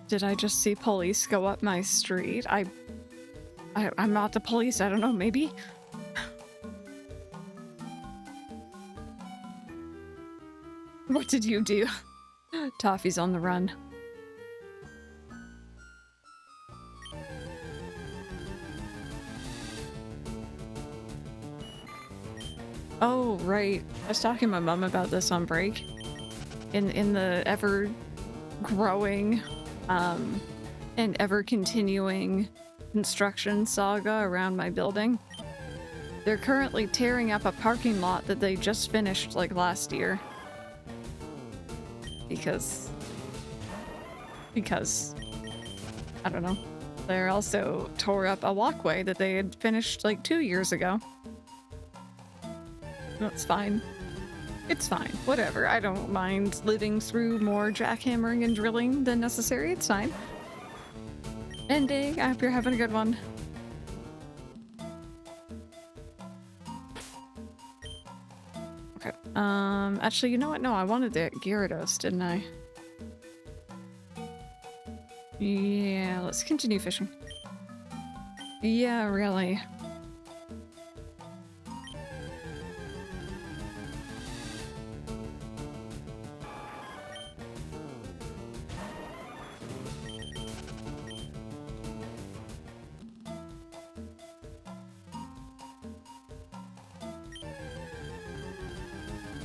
Did I just see police go up my street? I'm not the police. I don't know. Maybe? What did you do? Toffee's on the run. Oh, right. I was talking to my mom about this on break. In the ever-growing and ever-continuing construction saga around my building. They're currently tearing up a parking lot that they just finished like last year. Because I don't know. They also tore up a walkway that they had finished like 2 years ago. That's fine. It's fine. Whatever. I don't mind living through more jackhammering and drilling than necessary. It's fine. Ending. I hope you're having a good one. Okay. Actually, you know what? No, I wanted the Gyarados, didn't I? Yeah, let's continue fishing. Yeah, really.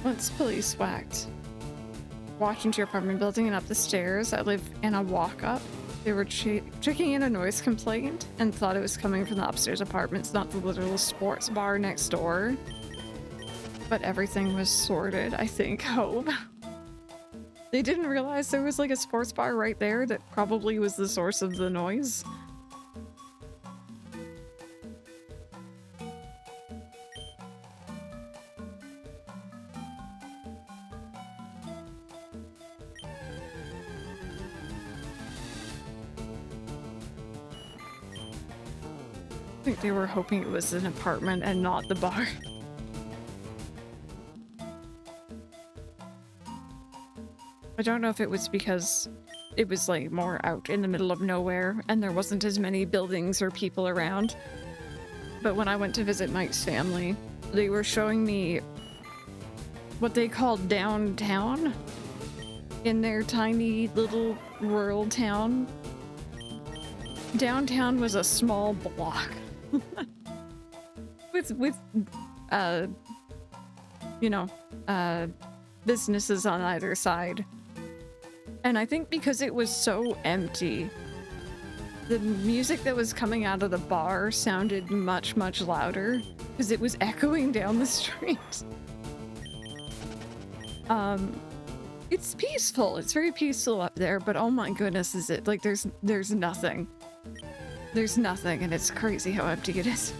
Once police whacked. Walked into your apartment building and up the stairs. I live in a walk-up. They were checking in a noise complaint and thought it was coming from the upstairs apartments, not the literal sports bar next door. But everything was sorted, I think. Hope. They didn't realize there was like a sports bar right there that probably was the source of the noise. I think they were hoping it was an apartment and not the bar. I don't know if it was because it was like more out in the middle of nowhere and there wasn't as many buildings or people around. But when I went to visit Mike's family, they were showing me what they called downtown in their tiny little rural town. Downtown was a small block with you know, businesses on either side. And I think because it was so empty, the music that was coming out of the bar sounded much, much louder because it was echoing down the street. It's peaceful. It's very peaceful up there, but oh my goodness, is it like there's nothing. There's nothing, and it's crazy how empty it is.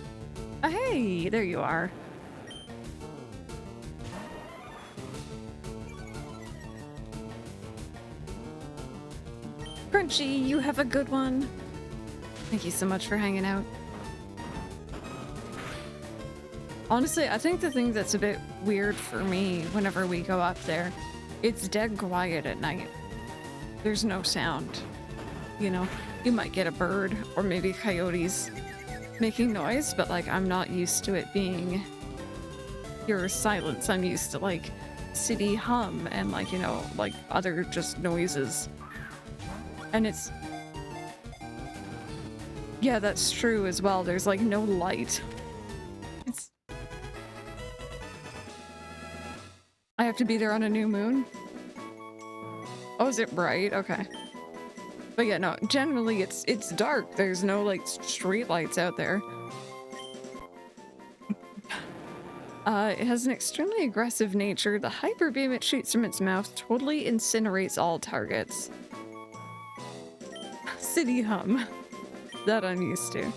Hey, there you are. Crunchy, you have a good one. Thank you so much for hanging out. Honestly, I think the thing that's a bit weird for me whenever we go up there, it's dead quiet at night. There's no sound. You know, you might get a bird or maybe coyotes making noise, but like I'm not used to it being pure silence. I'm used to like city hum and like, you know, like other just noises. And it's... yeah, that's true as well. There's like no light. It's... I have to be there on a new moon? Oh, is it bright? Okay. But yeah, no, generally it's dark. There's no like street lights out there. It has an extremely aggressive nature. The hyper beam it shoots from its mouth totally incinerates all targets. City hum. That I'm used to.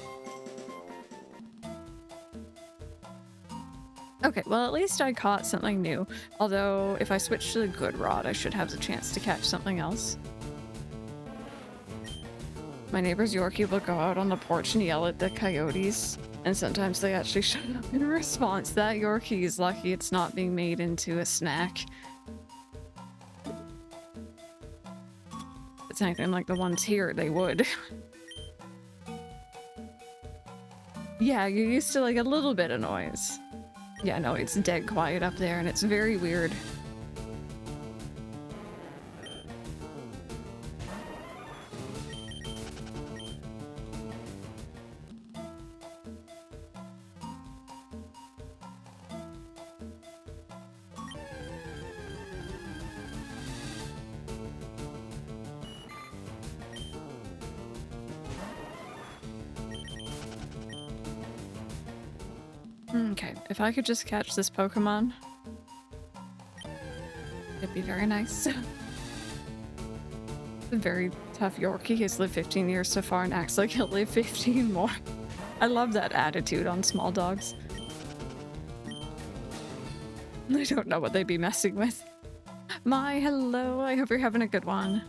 Okay, well at least I caught something new. Although if I switch to the good rod, I should have the chance to catch something else. My neighbor's Yorkie will go out on the porch and yell at the coyotes, and sometimes they actually shut up in response. That Yorkie is lucky it's not being made into a snack. If it's anything like the ones here, they would. Yeah, you're used to like a little bit of noise. Yeah, no, it's dead quiet up there and it's very weird. Okay, if I could just catch this Pokemon, it'd be very nice. A very tough Yorkie. He's lived 15 years so far and acts like he'll live 15 more. I love that attitude on small dogs. I don't know what they'd be messing with. My hello, I hope you're having a good one.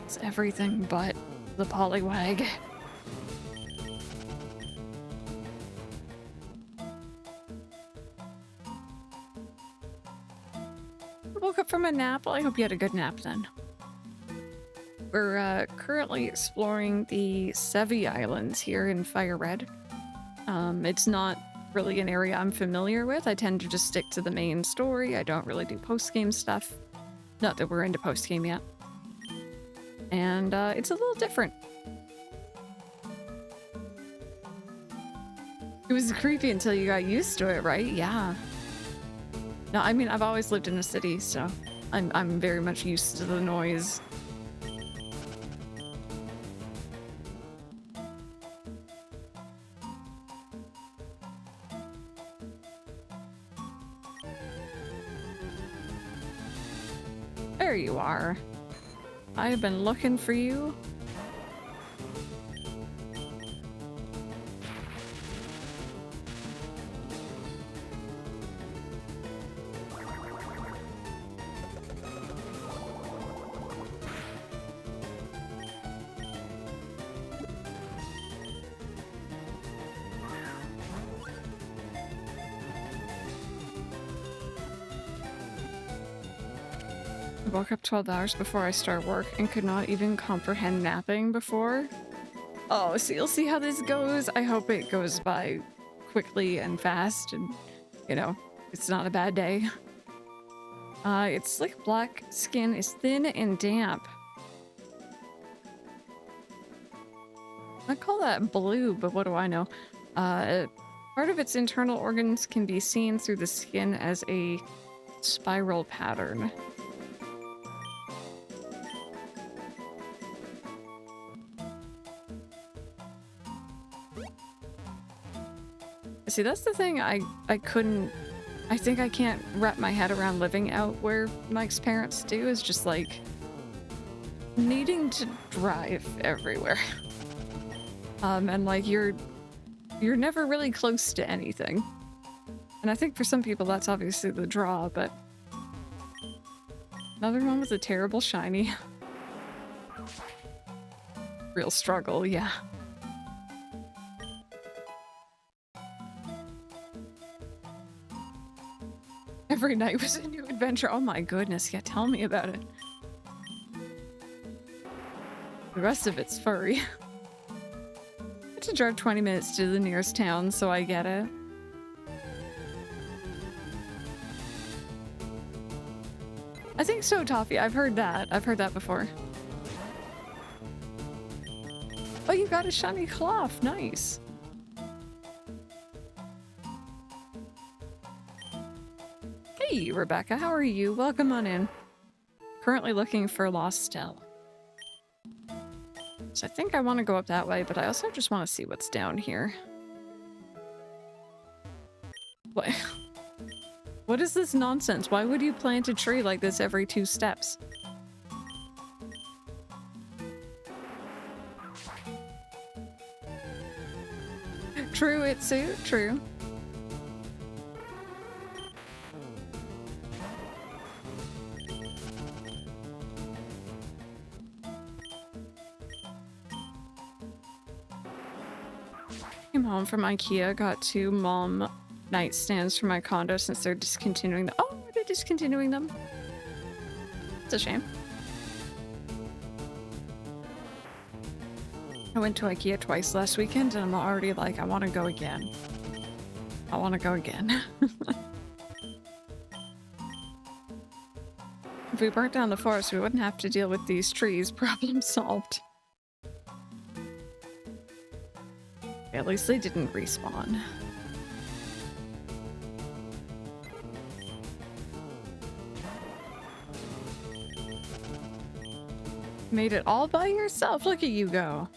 It's everything but the Poliwag. Woke up from a nap. Well, I hope you had a good nap then. We're currently exploring the Sevi Islands here in FireRed. It's not really an area I'm familiar with. I tend to just stick to the main story. I don't really do post-game stuff. Not that we're into post-game yet. And it's a little different. It was creepy until you got used to it, right? Yeah. No, I mean, I've always lived in a city, so I'm very much used to the noise. There you are. I have been looking for you. I woke up 12 hours before I start work and could not even comprehend napping before. Oh, so you'll see how this goes. I hope it goes by quickly and fast and, you know, it's not a bad day. It's slick black skin is thin and damp. I call that blue, but what do I know? Part of its internal organs can be seen through the skin as a spiral pattern. See, that's the thing I think I can't wrap my head around living out where Mike's parents do, is just like needing to drive everywhere. And like you're never really close to anything. And I think for some people that's obviously the draw, but another one with a terrible shiny. Real struggle, yeah. Every night was a new adventure. Oh my goodness, yeah, tell me about it. The rest of it's furry. I had to drive 20 minutes to the nearest town, so I get it. I think so, Toffee. I've heard that. I've heard that before. Oh, you got a shiny cloth. Nice. Hey, Rebecca, how are you? Welcome on in. Currently looking for Lost Stell. So I think I want to go up that way, but I also just want to see what's down here. What? What is this nonsense? Why would you plant a tree like this every 2 steps? True, Itsu, true. Came home from IKEA, got 2 mom nightstands for my condo since they're discontinuing them. Oh, they're discontinuing them. It's a shame. I went to IKEA twice last weekend and I'm already like, I want to go again. I want to go again. If we burnt down the forest, we wouldn't have to deal with these trees. Problem solved. At least they didn't respawn. Made it all by yourself. Look at you go.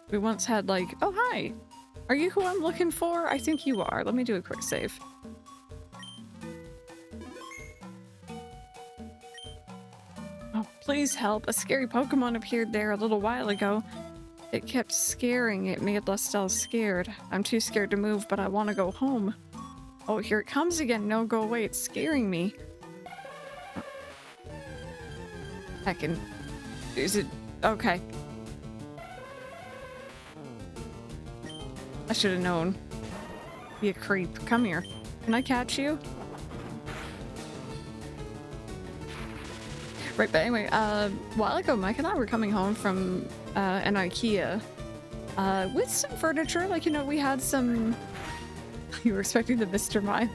We once had like, oh hi, are you who I'm looking for? I think you are. Let me do a quick save. Oh, please help. A scary Pokemon appeared there a little while ago. It kept scaring. It made Lestelle scared. I'm too scared to move, but I want to go home. Oh, here it comes again. No, go away. It's scaring me. Heckin'. Is it... Okay. I should have known. Be a creep. Come here. Can I catch you? Right, but anyway, a while ago, Mike and I were coming home from an IKEA with some furniture. Like, you know, we had some... You were expecting the Mr. Mime.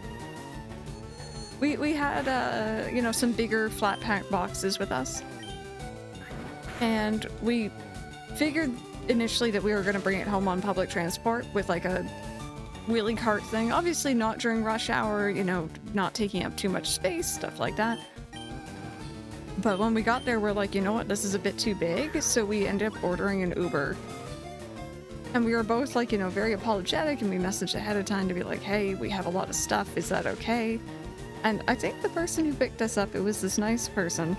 We had, you know, some bigger flat pack boxes with us. And we figured initially that we were going to bring it home on public transport with like a wheelie cart thing. Obviously not during rush hour, you know, not taking up too much space, stuff like that. But when we got there, we're like, you know what, this is a bit too big, so we ended up ordering an Uber. And we were both like, you know, very apologetic, and we messaged ahead of time to be like, hey, we have a lot of stuff. Is that okay? And I think the person who picked us up, it was this nice person.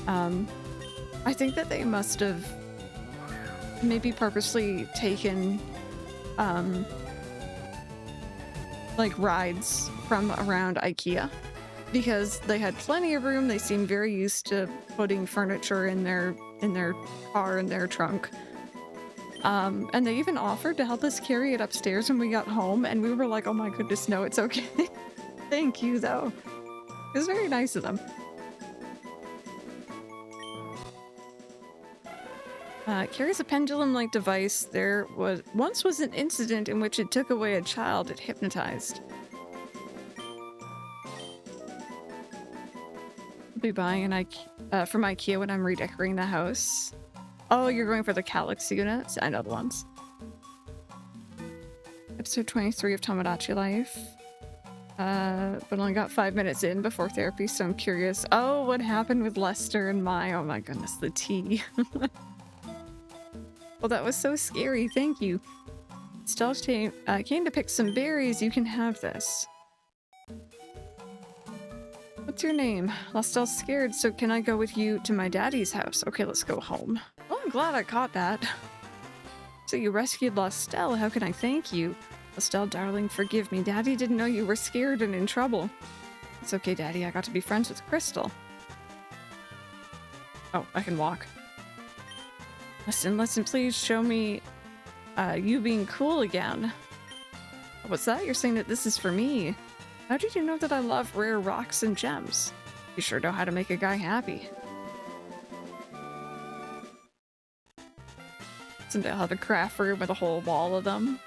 I think that they must have maybe purposely taken like rides from around IKEA, because they had plenty of room. They seemed very used to putting furniture in their car, in their trunk. And they even offered to help us carry it upstairs when we got home, and we were like, oh my goodness, no, it's okay. Thank you, though. It was very nice of them. Carries a pendulum-like device. There once was an incident in which it took away a child it hypnotized. I'll be buying an from IKEA when I'm redecorating the house. Oh, you're going for the Calyx units? I know the ones. Episode 23 of Tomodachi Life. But only got 5 minutes in before therapy, so I'm curious. Oh, what happened with Lester and Mai? Oh my goodness, the tea. Well, that was so scary. Thank you. Still came to pick some berries. You can have this. What's your name? Lastel's scared, so can I go with you to my daddy's house? Okay, let's go home. Well, I'm glad I caught that. So you rescued Lastel. How can I thank you? Lastel, darling, forgive me. Daddy didn't know you were scared and in trouble. It's okay, Daddy. I got to be friends with Crystal. Oh, I can walk. Listen, please show me you being cool again. What's that? You're saying that this is for me? How did you know that I love rare rocks and gems? You sure know how to make a guy happy. Someday I'll have a craft room with a whole wall of them.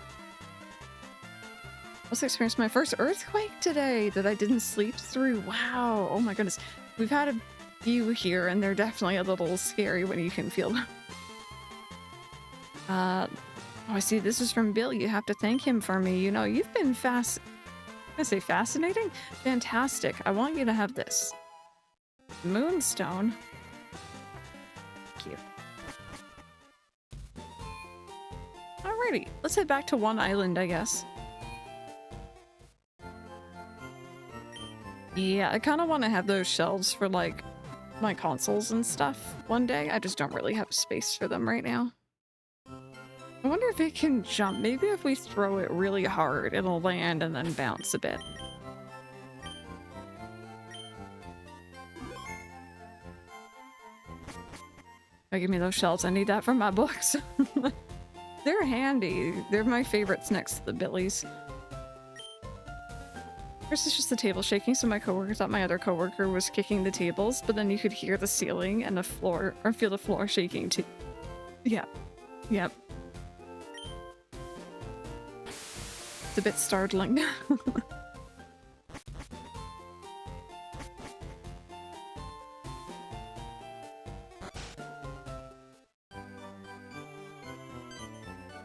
I also experienced my first earthquake today that I didn't sleep through. Wow. Oh my goodness. We've had a few here, and they're definitely a little scary when you can feel them. Oh, I see. This is from Bill. You have to thank him for me. You know, you've been fascinating? Fantastic. I want you to have this. Moonstone. Cute. Alrighty. Let's head back to One Island, I guess. Yeah, I kind of want to have those shelves for, like, my consoles and stuff one day. I just don't really have space for them right now. I wonder if it can jump. Maybe if we throw it really hard, it'll land and then bounce a bit. Oh, give me those shelves. I need that for my books. They're handy. They're my favorites next to the Billies. First, it's just the table shaking, so my coworker thought my other coworker was kicking the tables, but then you could hear the ceiling and the floor, or feel the floor shaking too. Yep. Yep. It's a bit startling.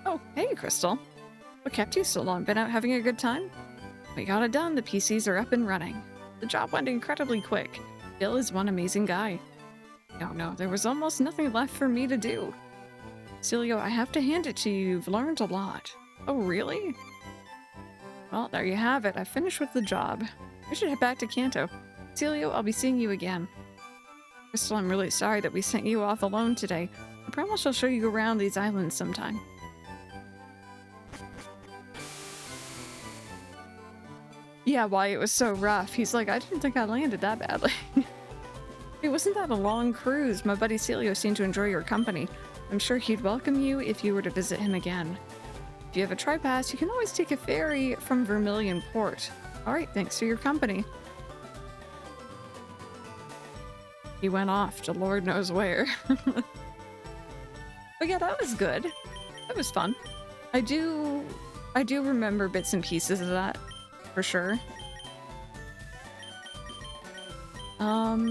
Oh, hey, Crystal. What kept you so long? Been out having a good time? We got it done. The PCs are up and running. The job went incredibly quick. Bill is one amazing guy. No, there was almost nothing left for me to do. Celio, I have to hand it to you. You've learned a lot. Oh, really? Well, there you have it. I finished with the job. I should head back to Kanto. Celio, I'll be seeing you again. Crystal, I'm really sorry that we sent you off alone today. I promise I'll show you around these islands sometime. Yeah, why it was so rough. He's like, I didn't think I landed that badly. Hey, wasn't that a long cruise? My buddy Celio seemed to enjoy your company. I'm sure he'd welcome you if you were to visit him again. If you have a tri-pass, you can always take a ferry from Vermilion Port. Alright, thanks for your company. He went off to Lord knows where. But yeah, that was good. That was fun. I do remember bits and pieces of that, for sure.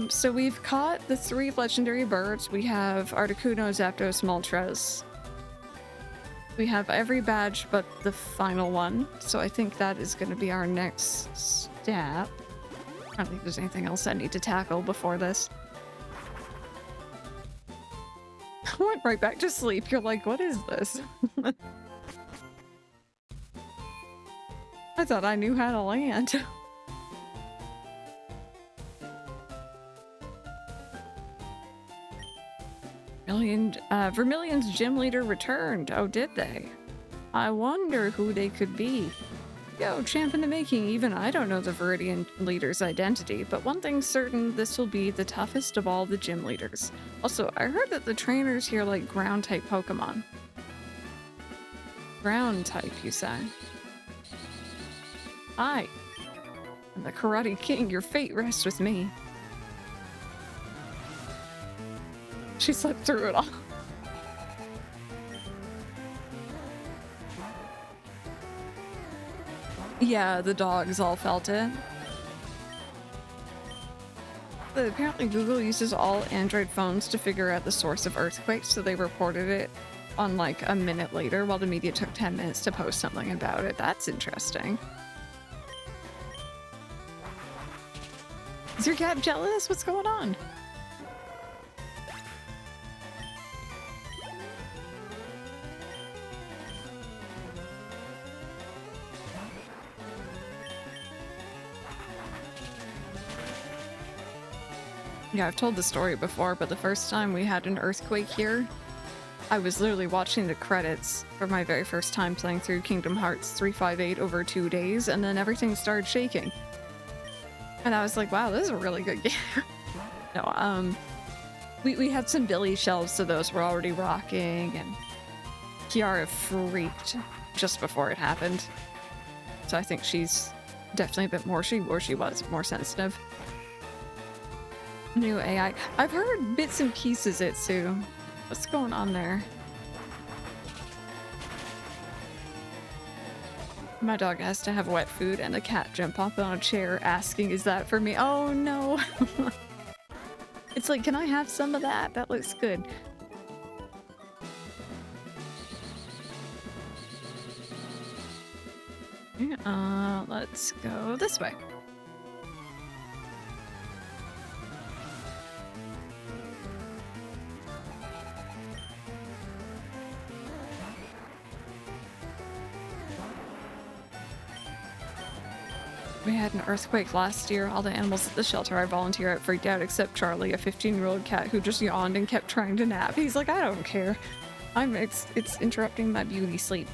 So we've caught the 3 legendary birds. We have Articuno, Zapdos, Moltres. We have every badge but the final one, so I think that is going to be our next step. I don't think there's anything else I need to tackle before this. I went right back to sleep. You're like, what is this? I thought I knew how to land. Vermilion's gym leader returned. Oh, did they? I wonder who they could be. Yo, champ in the making, even I don't know the Viridian leader's identity, but one thing's certain, this will be the toughest of all the gym leaders. Also, I heard that the trainers here like ground-type Pokemon. Ground-type, you say? Hi. I'm the Karate King, your fate rests with me. She slept through it all. Yeah, the dogs all felt it. Apparently Google uses all Android phones to figure out the source of earthquakes, so they reported it on like a minute later while the media took 10 minutes to post something about it. That's interesting. Is your cat jealous? What's going on? Yeah, I've told the story before, but the first time we had an earthquake here, I was literally watching the credits for my very first time playing through Kingdom Hearts 358 over 2 days, and then everything started shaking. And I was like, wow, this is a really good game. No, we had some Billy shelves, so those were already rocking, and Kiara freaked just before it happened. So I think she's definitely a bit more, she was more sensitive. New AI. I've heard bits and pieces it too. What's going on there? My dog has to have wet food and the cat jump up on a chair asking, is that for me? Oh no. It's like, can I have some of that? That looks good. Let's go this way. We had an earthquake last year. All the animals at the shelter I volunteer at freaked out except Charlie, a 15-year-old cat who just yawned and kept trying to nap. He's like, I don't care. It's interrupting my beauty sleep.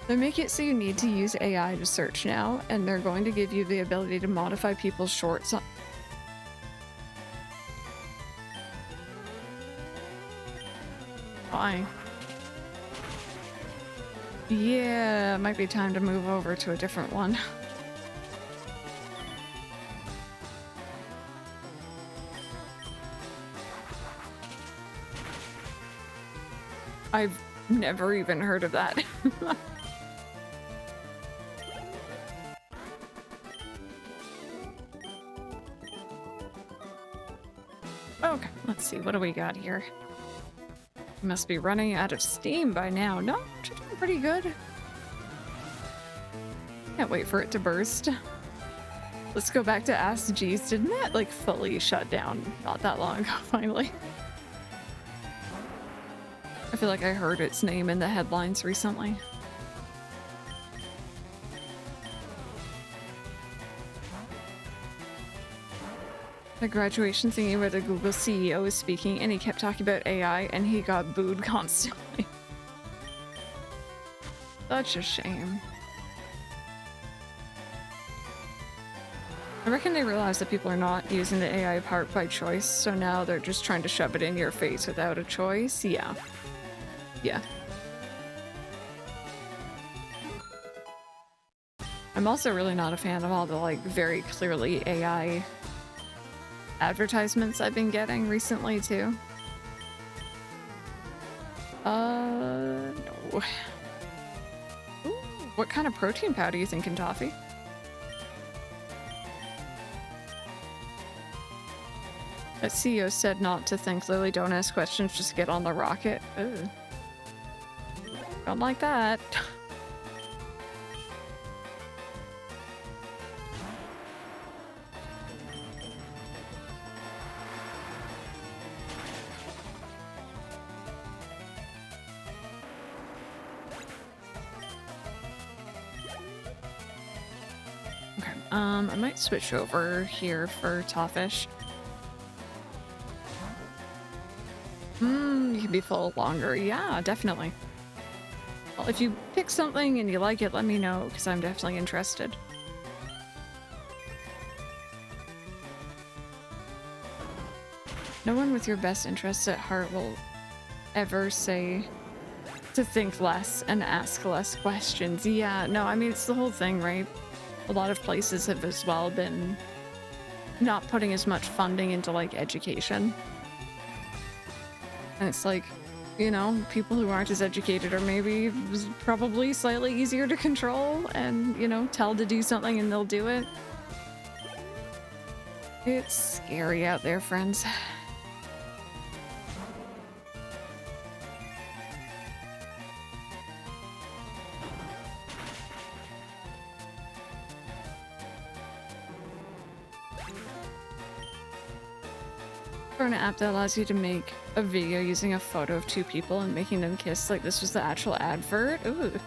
They make it so you need to use AI to search now, and they're going to give you the ability to modify people's shorts. Why? Yeah, it might be time to move over to a different one. I've never even heard of that. Okay, let's see, what do we got here? Must be running out of steam by now. No, you're doing pretty good. Can't wait for it to burst. Let's go back to Ask Jeeves. Didn't that like fully shut down not that long ago, finally? I feel like I heard its name in the headlines recently. The graduation thingy where the Google CEO was speaking and he kept talking about AI and he got booed constantly. Such a shame. I reckon they realized that people are not using the AI part by choice, so now they're just trying to shove it in your face without a choice. Yeah. Yeah. I'm also really not a fan of all the like very clearly AI advertisements I've been getting recently too. No. Ooh, what kind of protein powder are you thinking, Toffee? That CEO said not to think, Lily, don't ask questions, just get on the rocket. Ooh. Don't like that. I might switch over here for Tawfish. You can be full longer. Yeah, definitely. Well, if you pick something and you like it, let me know, because I'm definitely interested. No one with your best interests at heart will ever say to think less and ask less questions. Yeah, no, I mean, it's the whole thing, right? A lot of places have as well been not putting as much funding into, like, education. And it's like, you know, people who aren't as educated are maybe probably slightly easier to control and, you know, tell to do something and they'll do it. It's scary out there, friends. For an app that allows you to make a video using a photo of two people and making them kiss like this was the actual advert. Ooh. I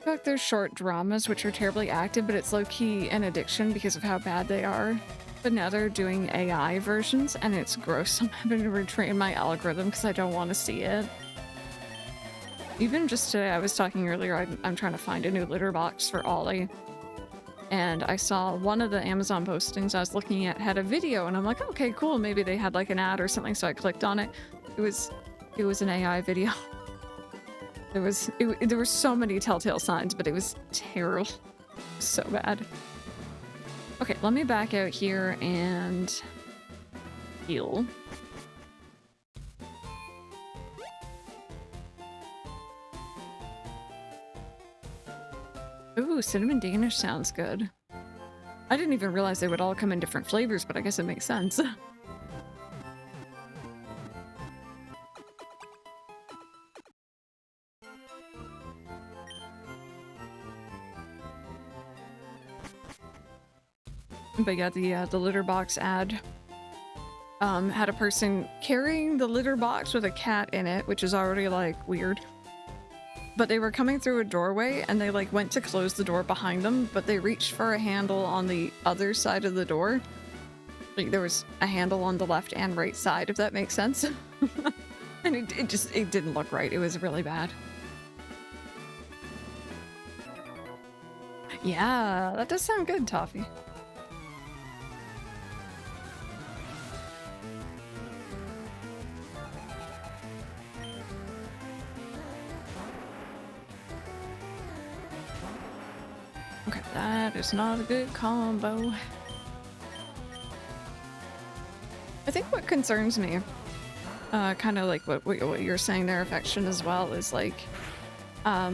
feel like there's short dramas which are terribly active, but it's low-key an addiction because of how bad they are. But now they're doing AI versions and it's gross. I'm having to retrain my algorithm because I don't want to see it. Even just today, I was talking earlier, I'm trying to find a new litter box for Ollie. And I saw one of the Amazon postings I was looking at had a video, and I'm like, okay, cool, maybe they had like an ad or something, so I clicked on it. It was an AI video. There were so many telltale signs, but it was terrible. So bad. Okay, let me back out here and heal. Ooh, cinnamon Danish sounds good. I didn't even realize they would all come in different flavors, but I guess it makes sense. But yeah, the litter box ad had a person carrying the litter box with a cat in it, which is already like weird. But they were coming through a doorway and they like went to close the door behind them, but they reached for a handle on the other side of the door. Like there was a handle on the left and right side, if that makes sense. And it didn't look right. It was really bad. Yeah, that does sound good, Toffee. Okay, that is not a good combo. I think what concerns me, kind of like what you're saying there, Affection, as well, is like, I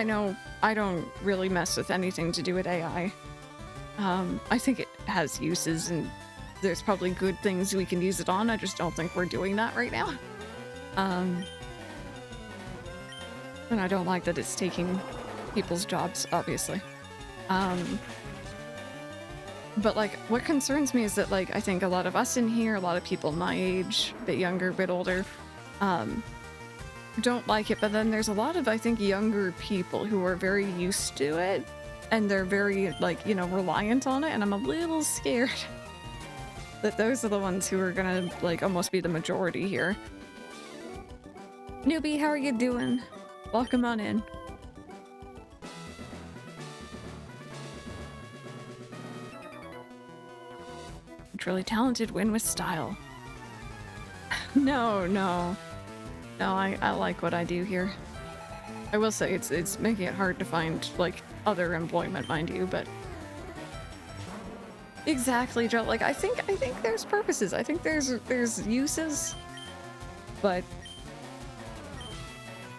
know I don't really mess with anything to do with AI. I think it has uses and there's probably good things we can use it on. I just don't think we're doing that right now. And I don't like that it's taking people's jobs, obviously. But like, what concerns me is that, like, I think a lot of us in here, a lot of people my age, a bit younger, a bit older, don't like it, but then there's a lot of, I think, younger people who are very used to it, and they're very, like, you know, reliant on it, and I'm a little scared that those are the ones who are gonna, like, almost be the majority here. Newbie, how are you doing? Welcome on in. Truly talented, win with style. No, I like what I do here. I will say it's making it hard to find like other employment, mind you, but exactly, Joe. Like I think there's purposes. I think there's uses, but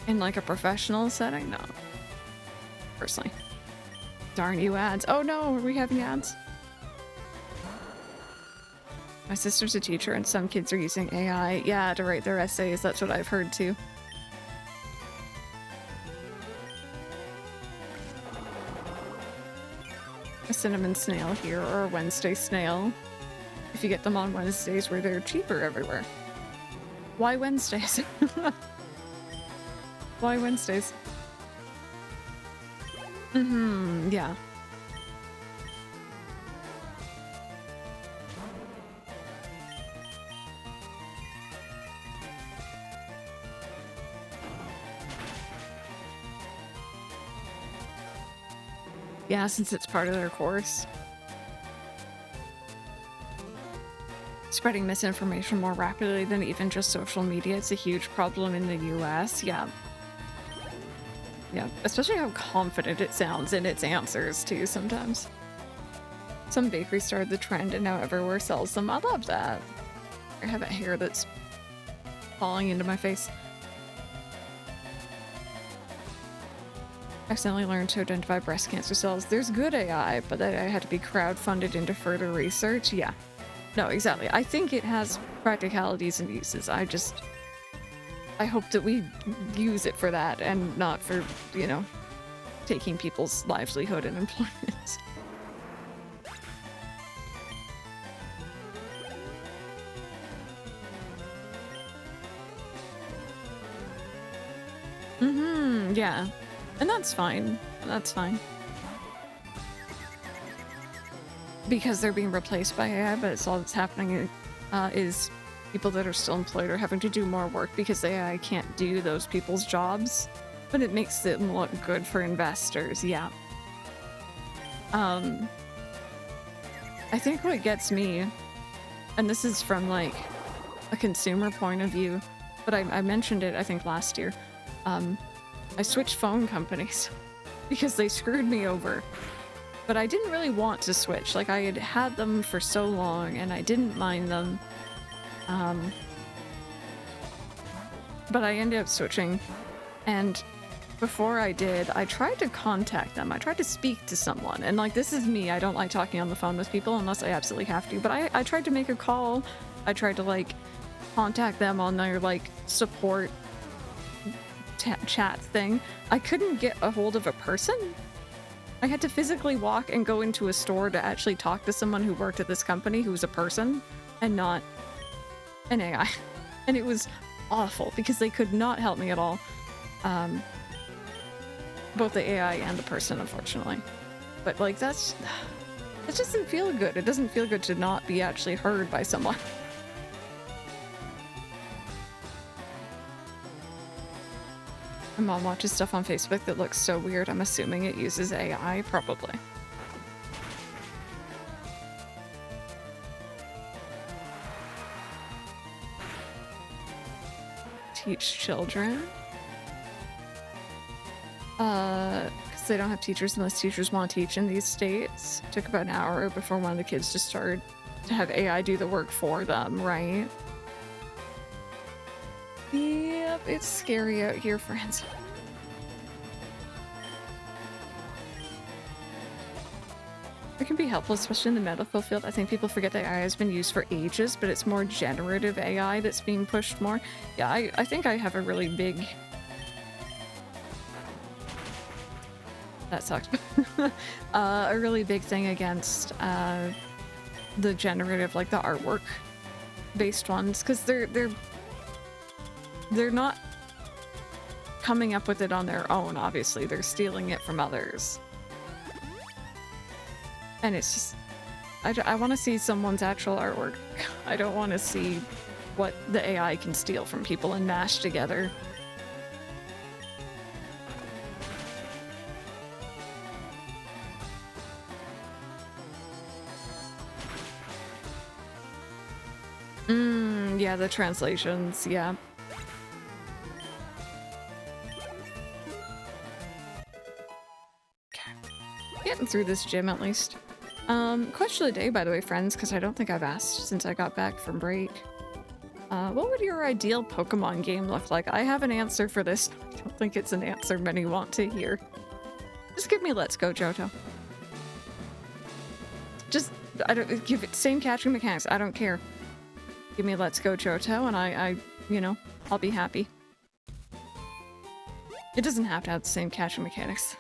in like a professional setting, no. Personally, darn you ads. Oh no, are we having ads? My sister's a teacher and some kids are using AI, yeah, to write their essays. That's what I've heard too. A cinnamon snail here, or a Wednesday snail. If you get them on Wednesdays where they're cheaper everywhere. Why Wednesdays? Why Wednesdays? Mm-hmm, yeah. Yeah, since it's part of their course. Spreading misinformation more rapidly than even just social media. It's a huge problem in the US. Yeah. Yeah, especially how confident it sounds in its answers, too, sometimes. Some bakery started the trend and now everywhere sells them. I love that. I have a hair that's falling into my face. I accidentally learned to identify breast cancer cells. There's good AI, but that I had to be crowdfunded into further research. Yeah. No, exactly. I think it has practicalities and uses. I hope that we use it for that and not for, you know, taking people's livelihood and employment. Mm-hmm, yeah. And that's fine. That's fine. Because they're being replaced by AI, but it's all that's happening is people that are still employed are having to do more work because AI can't do those people's jobs. But it makes them look good for investors, yeah. I think what gets me, and this is from like a consumer point of view, but I mentioned it I think last year. I switched phone companies because they screwed me over. But I didn't really want to switch. Like, I had had them for so long, and I didn't mind them. But I ended up switching, and before I did, I tried to contact them. I tried to speak to someone, and like, this is me. I don't like talking on the phone with people unless I absolutely have to. But I tried to make a call. I tried to, like, contact them on their, like, support chat thing. I couldn't get a hold of a person. I had to physically walk and go into a store to actually talk to someone who worked at this company who was a person and not an AI. And it was awful because they could not help me at all. Both the AI and the person, unfortunately. But like, that just doesn't feel good. It doesn't feel good to not be actually heard by someone. My mom watches stuff on Facebook that looks so weird. I'm assuming it uses AI, probably. Teach children? Because they don't have teachers unless teachers want to teach in these states. Took about an hour before one of the kids just started to have AI do the work for them, right? Yep, it's scary out here, friends. It can be helpful, especially in the medical field. I think people forget that AI has been used for ages, but it's more generative AI that's being pushed more. Yeah, I think I have a really big... That sucked. A really big thing against the generative, like the artwork based ones, because they're not coming up with it on their own, obviously. They're stealing it from others. And it's just... I want to see someone's actual artwork. I don't want to see what the AI can steal from people and mash together. Yeah, the translations, yeah. Getting through this gym, at least. Question of the day, by the way, friends, because I don't think I've asked since I got back from break. What would your ideal Pokemon game look like? I have an answer for this. I don't think it's an answer many want to hear. Just give me Let's Go, Johto. Just, I don't, give it same catching mechanics, I don't care. Give me Let's Go, Johto, and I, you know, I'll be happy. It doesn't have to have the same catching mechanics.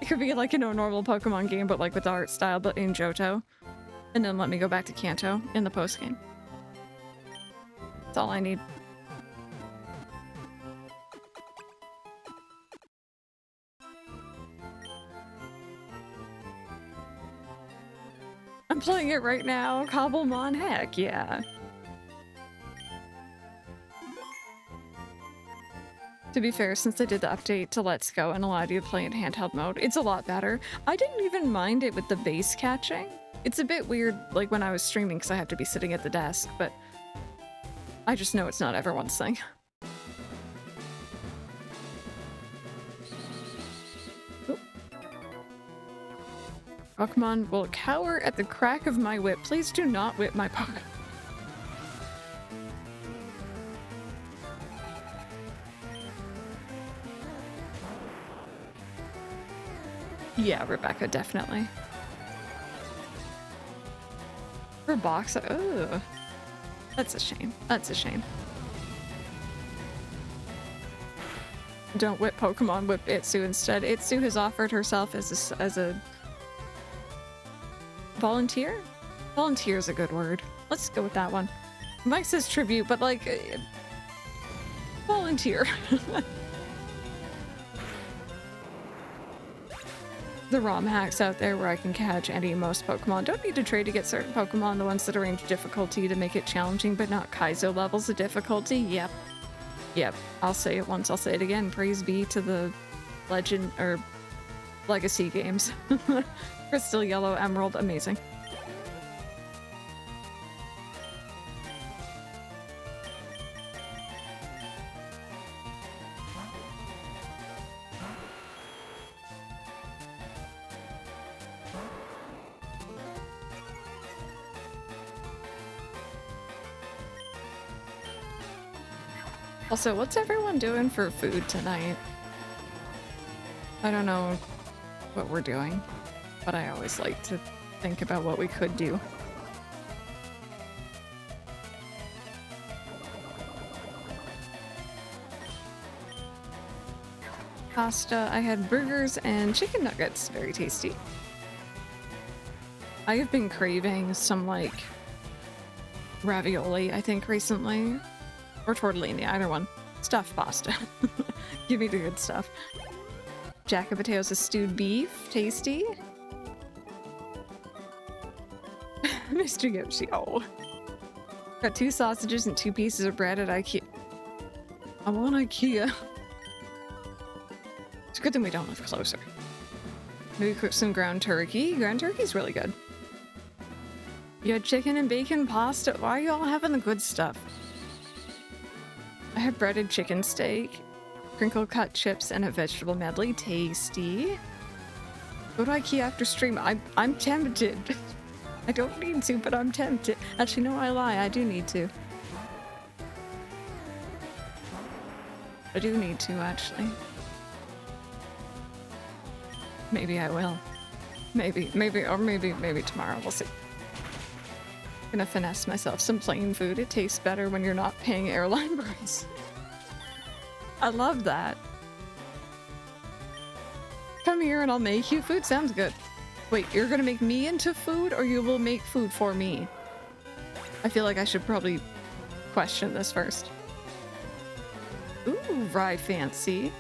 It could be like, you know, a normal Pokemon game, but like with the art style, but in Johto. And then let me go back to Kanto in the post-game. That's all I need. playing it right now. Cobblemon, heck yeah. To be fair, since I did the update to Let's Go and allowed you to play in handheld mode, it's a lot better. I didn't even mind it with the bass catching. It's a bit weird, like when I was streaming, because I have to be sitting at the desk, but I just know it's not everyone's thing. Oop. Pokemon will cower at the crack of my whip. Please do not whip my Pokemon. Yeah, Rebecca, definitely. For box, oh, that's a shame. That's a shame. Don't whip Pokemon, whip Itsu instead. Itsu has offered herself as a volunteer? Volunteer is a good word. Let's go with that one. Mike says tribute, but like, volunteer. The ROM hacks out there where I can catch any most Pokemon. Don't need to trade to get certain Pokemon, the ones that are range difficulty to make it challenging, but not Kaizo levels of difficulty. Yep. Yep. I'll say it once, I'll say it again. Praise be to the Legend or Legacy games. Crystal, Yellow, Emerald, amazing. Also, what's everyone doing for food tonight? I don't know what we're doing, but I always like to think about what we could do. Pasta, I had burgers and chicken nuggets, very tasty. I have been craving some like ravioli, I think, recently. Or tortellini, either one. Stuffed pasta. Give me the good stuff. Jack of potatoes is stewed beef. Tasty. Mr. Yoshi. Oh. Got 2 sausages and 2 pieces of bread at IKEA. I want IKEA. It's a good thing we don't live closer. Maybe cook some ground turkey. Ground turkey's really good. You had chicken and bacon pasta. Why are you all having the good stuff? I had breaded chicken steak, crinkle cut chips, and a vegetable medley. Tasty. Go to IKEA after stream. I'm tempted. I don't need to, but I'm tempted. Actually, no, I lie. I do need to. I do need to, actually. Maybe I will. Maybe tomorrow. We'll see. Gonna finesse myself some plain food. It tastes better when you're not paying airline price. I love that. Come here and I'll make you food. Sounds good. Wait, you're gonna make me into food or you will make food for me? I feel like I should probably question this first. Ooh, rye fancy.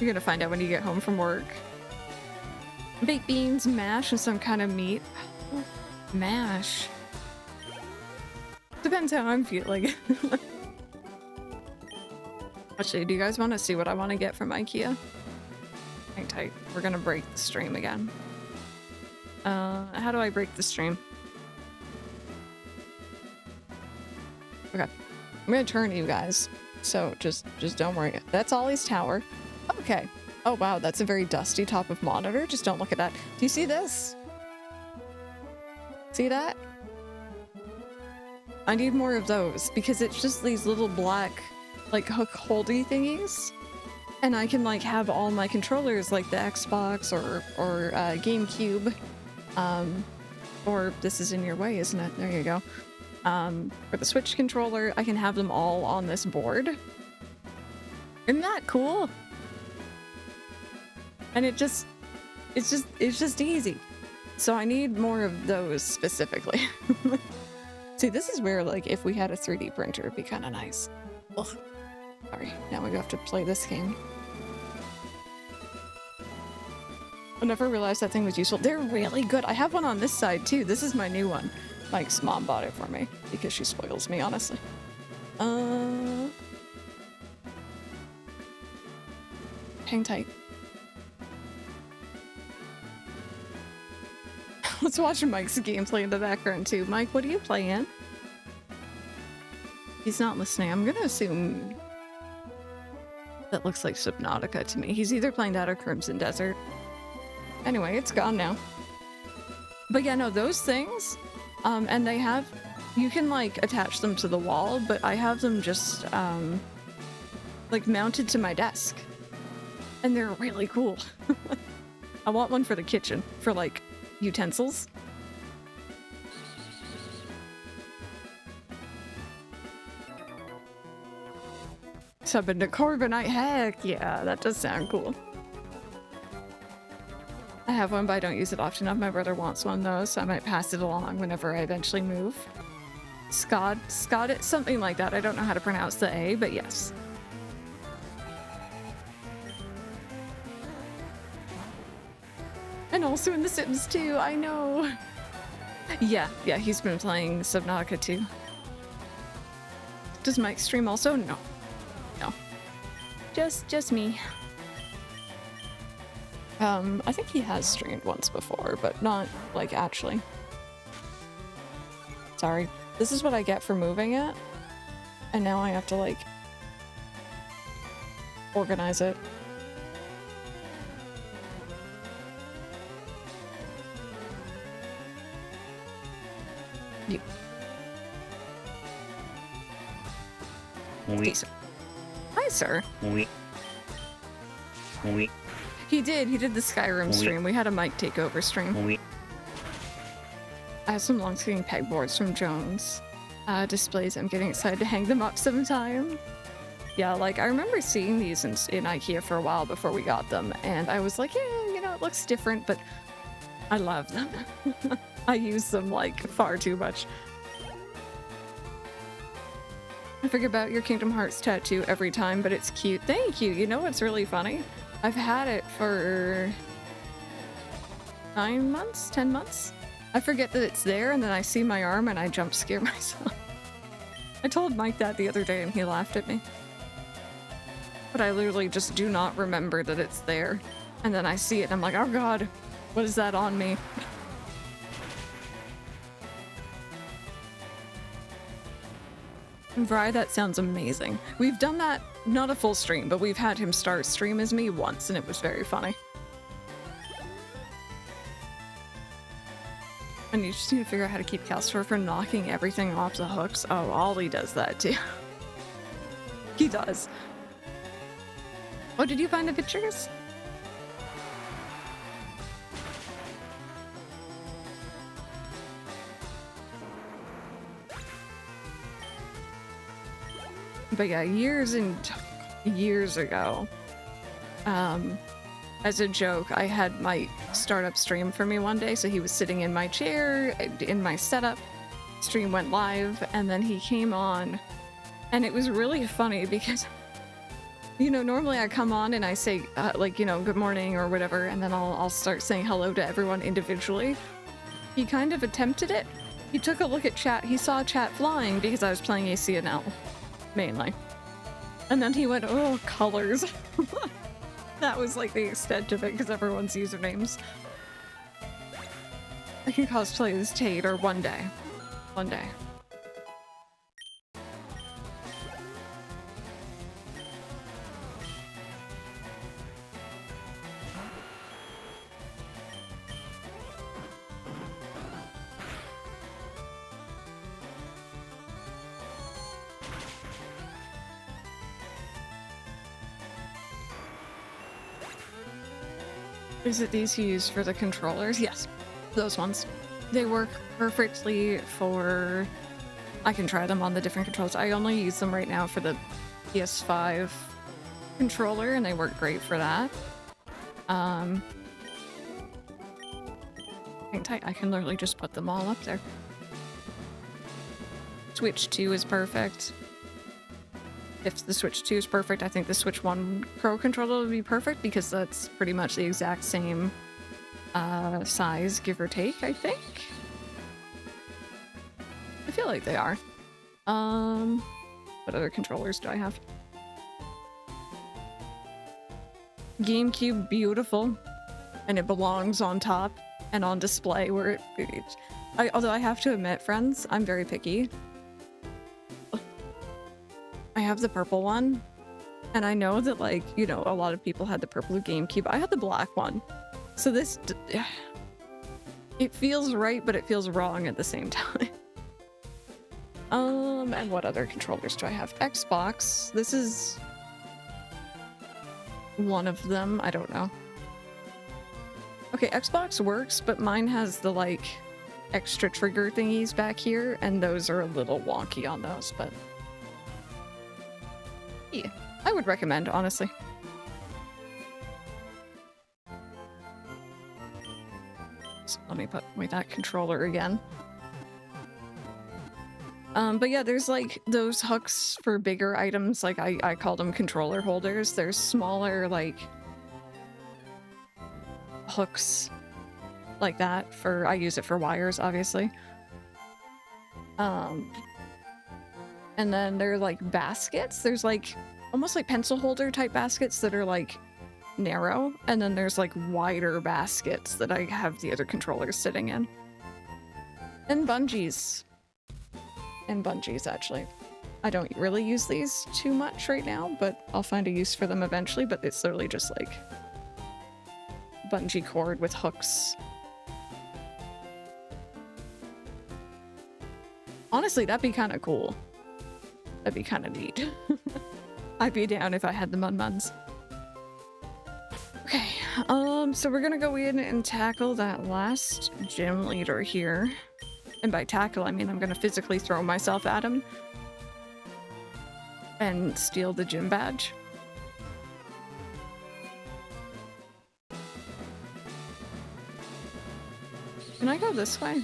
You're gonna find out when you get home from work. Baked beans, mash, and some kind of meat. Mash. Depends how I'm feeling. Actually, do you guys want to see what I want to get from IKEA? Hang tight. We're gonna break the stream again. How do I break the stream? Okay. I'm gonna turn you guys. So just don't worry. That's Ollie's tower. Okay. Oh wow, that's a very dusty top of monitor. Just don't look at that. Do you see this? See that? I need more of those because it's just these little black like hook holdy thingies, and I can like have all my controllers like the Xbox or GameCube, or this is in your way, isn't it? There you go. For the Switch controller, I can have them all on this board. Isn't that cool? And it's just easy. So I need more of those specifically. See, this is where, like, if we had a 3D printer, it'd be kind of nice. Ugh. Sorry, now we have to play this game. I never realized that thing was useful. They're really good. I have one on this side too. This is my new one. Mike's mom bought it for me because she spoils me, honestly. Hang tight. Let's watch Mike's gameplay in the background too. Mike, what are you playing? He's not listening. I'm gonna assume that looks like Subnautica to me. He's either playing that or Crimson Desert. Anyway, it's gone now. But yeah, no, those things, and they have, you can like attach them to the wall, but I have them just like mounted to my desk. And they're really cool. I want one for the kitchen, for like utensils. Sub into Corbinite, heck yeah, that does sound cool. I have one, but I don't use it often enough. My brother wants one though, so I might pass it along whenever I eventually move. Scott, it's something like that. I don't know how to pronounce the A, but yes. And also in The Sims 2, I know. Yeah, he's been playing Subnautica too. Does Mike stream also? No. No. Just me. I think he has streamed once before, but not, like, actually. Sorry. This is what I get for moving it. And now I have to, like, organize it. You. Oui. Hi, sir. Oui. Oui. He did the Skyrim stream. We had a Mike takeover stream. Oui. I have some long-skinning pegboards from Jones. Displays. I'm getting excited to hang them up sometime. Yeah, like, I remember seeing these in IKEA for a while before we got them, and I was like, yeah, you know, it looks different, but I love them. I use them, like, far too much. I forget about your Kingdom Hearts tattoo every time, but it's cute. Thank you! You know what's really funny? I've had it for 9 months? 10 months? I forget that it's there, and then I see my arm and I jump scare myself. I told Mike that the other day and he laughed at me. But I literally just do not remember that it's there. And then I see it and I'm like, oh god, what is that on me? Vry, that sounds amazing. We've done that, not a full stream, but we've had him start stream as me once and it was very funny. And you just need to figure out how to keep Calcifer from knocking everything off the hooks. Oh, Ollie does that too. He does. Oh, did you find the pictures? But yeah, years and years ago, as a joke, I had Mike start up stream for me one day. So he was sitting in my chair, in my setup. Stream went live, and then he came on. And it was really funny because, you know, normally I come on and I say, like, you know, good morning or whatever, and then I'll start saying hello to everyone individually. He kind of attempted it. He took a look at chat. He saw chat flying because I was playing ACNL, mainly. And then he went, oh, colors. That was like the extent of it because everyone's usernames. I can cosplay as Tater one day. One day. Is it these you use for the controllers? Yes, those ones. They work perfectly for... I can try them on the different controls. I only use them right now for the PS5 controller, and they work great for that. Hang tight, I can literally just put them all up there. Switch 2 is perfect. If the Switch 2 is perfect, I think the Switch 1 Pro controller would be perfect because that's pretty much the exact same size, give or take, I think. I feel like they are. What other controllers do I have? GameCube, beautiful. And it belongs on top and on display where although I have to admit, friends, I'm very picky. I have the purple one. And I know that, like, you know, a lot of people had the purple GameCube. I had the black one. So this... it feels right, but it feels wrong at the same time. And what other controllers do I have? Xbox. This is... one of them. I don't know. Okay, Xbox works, but mine has the, like, extra trigger thingies back here, and those are a little wonky on those, but... yeah. I would recommend, honestly. So let me put away that controller again. But yeah, there's like those hooks for bigger items, like I call them controller holders. There's smaller like hooks like that for, I use it for wires, obviously. And then there are like baskets. There's like almost like pencil holder type baskets that are like narrow, and then there's like wider baskets that I have the other controllers sitting in. And bungees. And bungees, actually. I don't really use these too much right now, but I'll find a use for them eventually, but it's literally just like bungee cord with hooks. Honestly, that'd be kind of cool. That'd be kind of neat. I'd be down if I had the Mun-Muns. Okay, so we're gonna go in and tackle that last gym leader here. And by tackle, I mean I'm gonna physically throw myself at him and steal the gym badge. Can I go this way?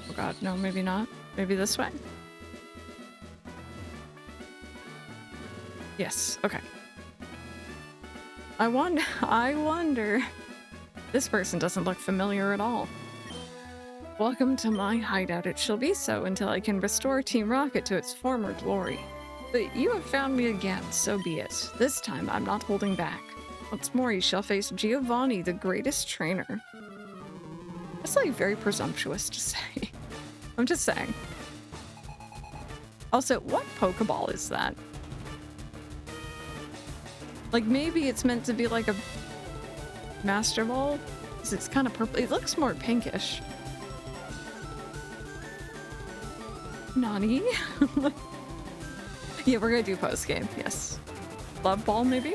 Oh god, no, maybe not. Maybe this way? Yes, okay. I wonder... This person doesn't look familiar at all. Welcome to my hideout. It shall be so until I can restore Team Rocket to its former glory. But you have found me again, so be it. This time I'm not holding back. Once more you shall face Giovanni, the greatest trainer. That's like very presumptuous to say. I'm just saying. Also, what Pokeball is that? Like, maybe it's meant to be like a Master Ball? Because it's kind of purple. It looks more pinkish. Nani? Yeah, we're gonna do post-game, yes. Love Ball, maybe?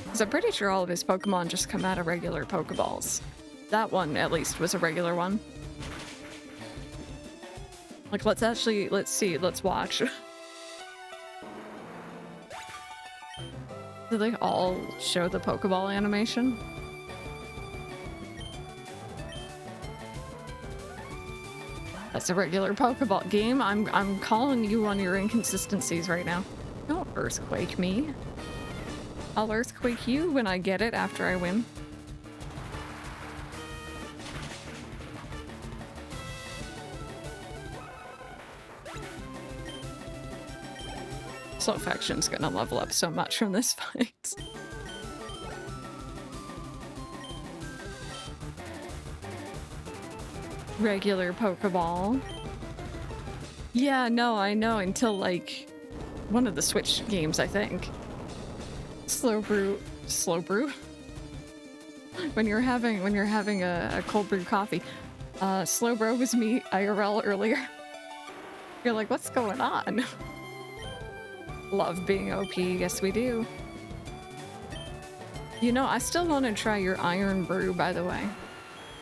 Because I'm pretty sure all of his Pokemon just come out of regular Pokeballs. That one, at least, was a regular one. Like, let's see, let's watch. Do they all show the Pokeball animation? That's a regular Pokeball game. I'm calling you on your inconsistencies right now. Don't earthquake me. I'll earthquake you when I get it after I win. Slowfaction's gonna level up so much from this fight. Regular Pokeball. Yeah, no, I know, until like one of the Switch games, I think. Slow brew. When you're having a cold brew coffee. Slow bro was me IRL earlier. You're like, what's going on? Love being OP, yes we do. You know, I still want to try your iron brew, by the way.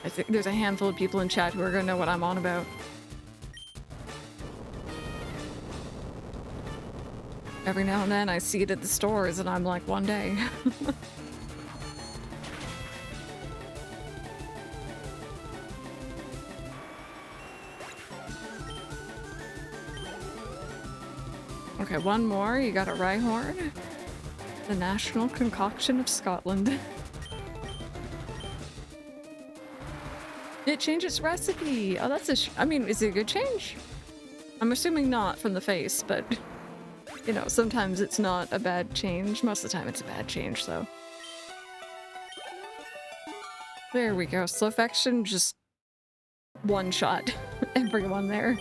I think there's a handful of people in chat who are gonna know what I'm on about. Every now and then I see it at the stores and I'm like, one day. Okay, one more. You got a Rhyhorn. The national concoction of Scotland. It changed its recipe. Oh, that's I mean, is it a good change? I'm assuming not from the face, but you know, sometimes it's not a bad change. Most of the time it's a bad change, though. There we go. Slowfaction just one-shot everyone there.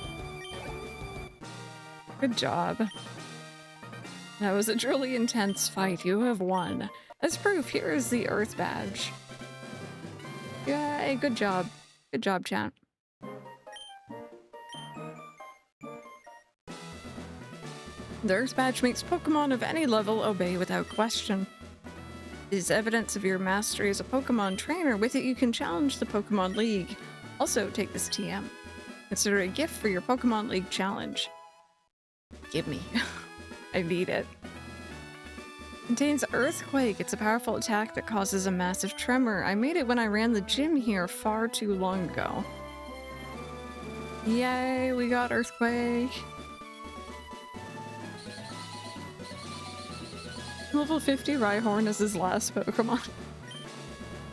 Good job. That was a truly intense fight. You have won. As proof, here is the Earth badge. Yay, good job. Good job, chat. The Earth badge makes Pokemon of any level obey without question. It is evidence of your mastery as a Pokemon trainer. With it, you can challenge the Pokemon League. Also, take this TM. Consider it a gift for your Pokemon League challenge. Give me. I need it. Contains Earthquake. It's a powerful attack that causes a massive tremor. I made it when I ran the gym here far too long ago. Yay, we got Earthquake. Level 50 Rhyhorn is his last Pokemon.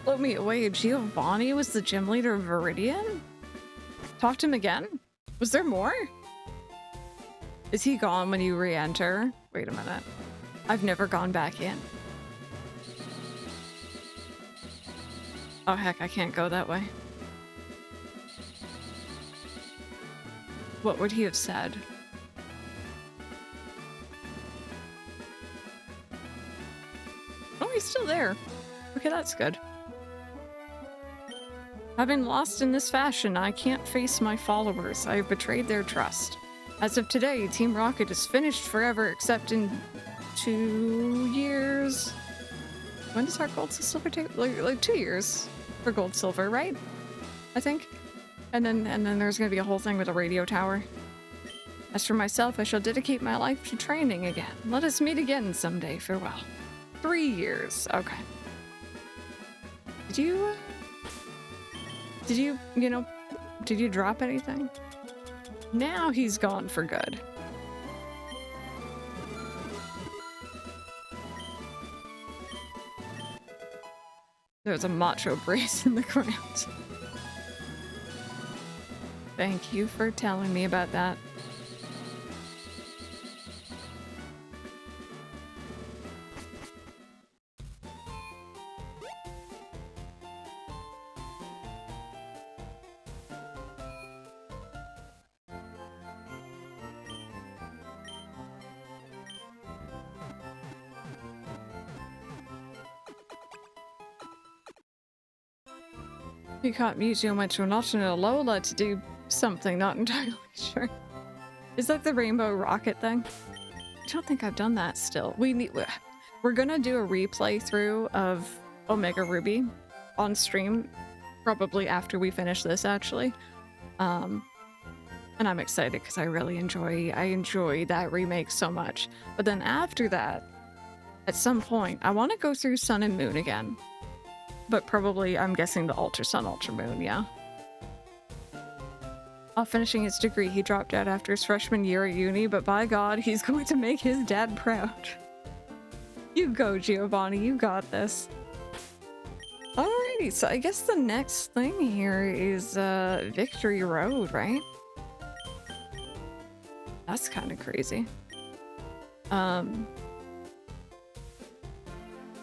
Blow me away. Giovanni was the gym leader of Viridian? Talk to him again? Was there more? Is he gone when you re-enter? Wait a minute. I've never gone back in. Oh heck, I can't go that way. What would he have said? Oh, he's still there. Okay, that's good. Having lost in this fashion, I can't face my followers. I have betrayed their trust. As of today, Team Rocket is finished forever, except in 2 years. When does our gold to silver take? Like 2 years for gold silver, right? I think. And then there's gonna be a whole thing with a radio tower. As for myself, I shall dedicate my life to training again. Let us meet again someday. Farewell. 3 years. Okay. Did you drop anything? Now he's gone for good. There's a macho brace in the ground. Thank you for telling me about that. Peacock Museum went to an alternate Alola to do something, not entirely sure. Is that the Rainbow Rocket thing? I don't think I've done that still. We're gonna do a replay through of Omega Ruby on stream, probably after we finish this actually. And I'm excited because I really enjoy that remake so much. But then after that, at some point, I want to go through Sun and Moon again. But probably, I'm guessing the Ultra Sun, Ultra Moon, yeah. While finishing his degree, he dropped out after his freshman year at uni, but by God, he's going to make his dad proud. You go, Giovanni, you got this. Alrighty, so I guess the next thing here is Victory Road, right? That's kind of crazy. Trying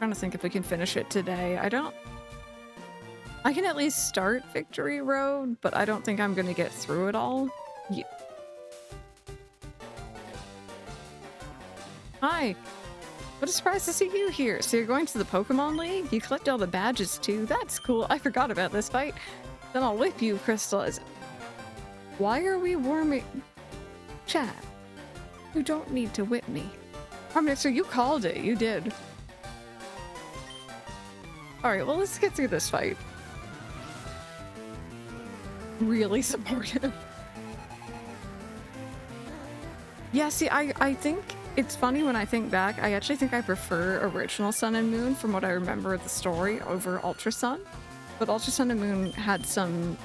to think if we can finish it today. I can at least start Victory Road, but I don't think I'm gonna get through it all. Yeah. Hi. What a surprise to see you here. So you're going to the Pokemon League? You collect all the badges too? That's cool. I forgot about this fight. Then I'll whip you, Crystal. Why are we warming? Chat. You don't need to whip me. Harmonixer, you called it. You did. Alright, well, let's get through this fight. Really supportive. Yeah, see, I think it's funny when I think back. I actually think I prefer original Sun and Moon from what I remember of the story over Ultra Sun. But Ultra Sun and Moon had some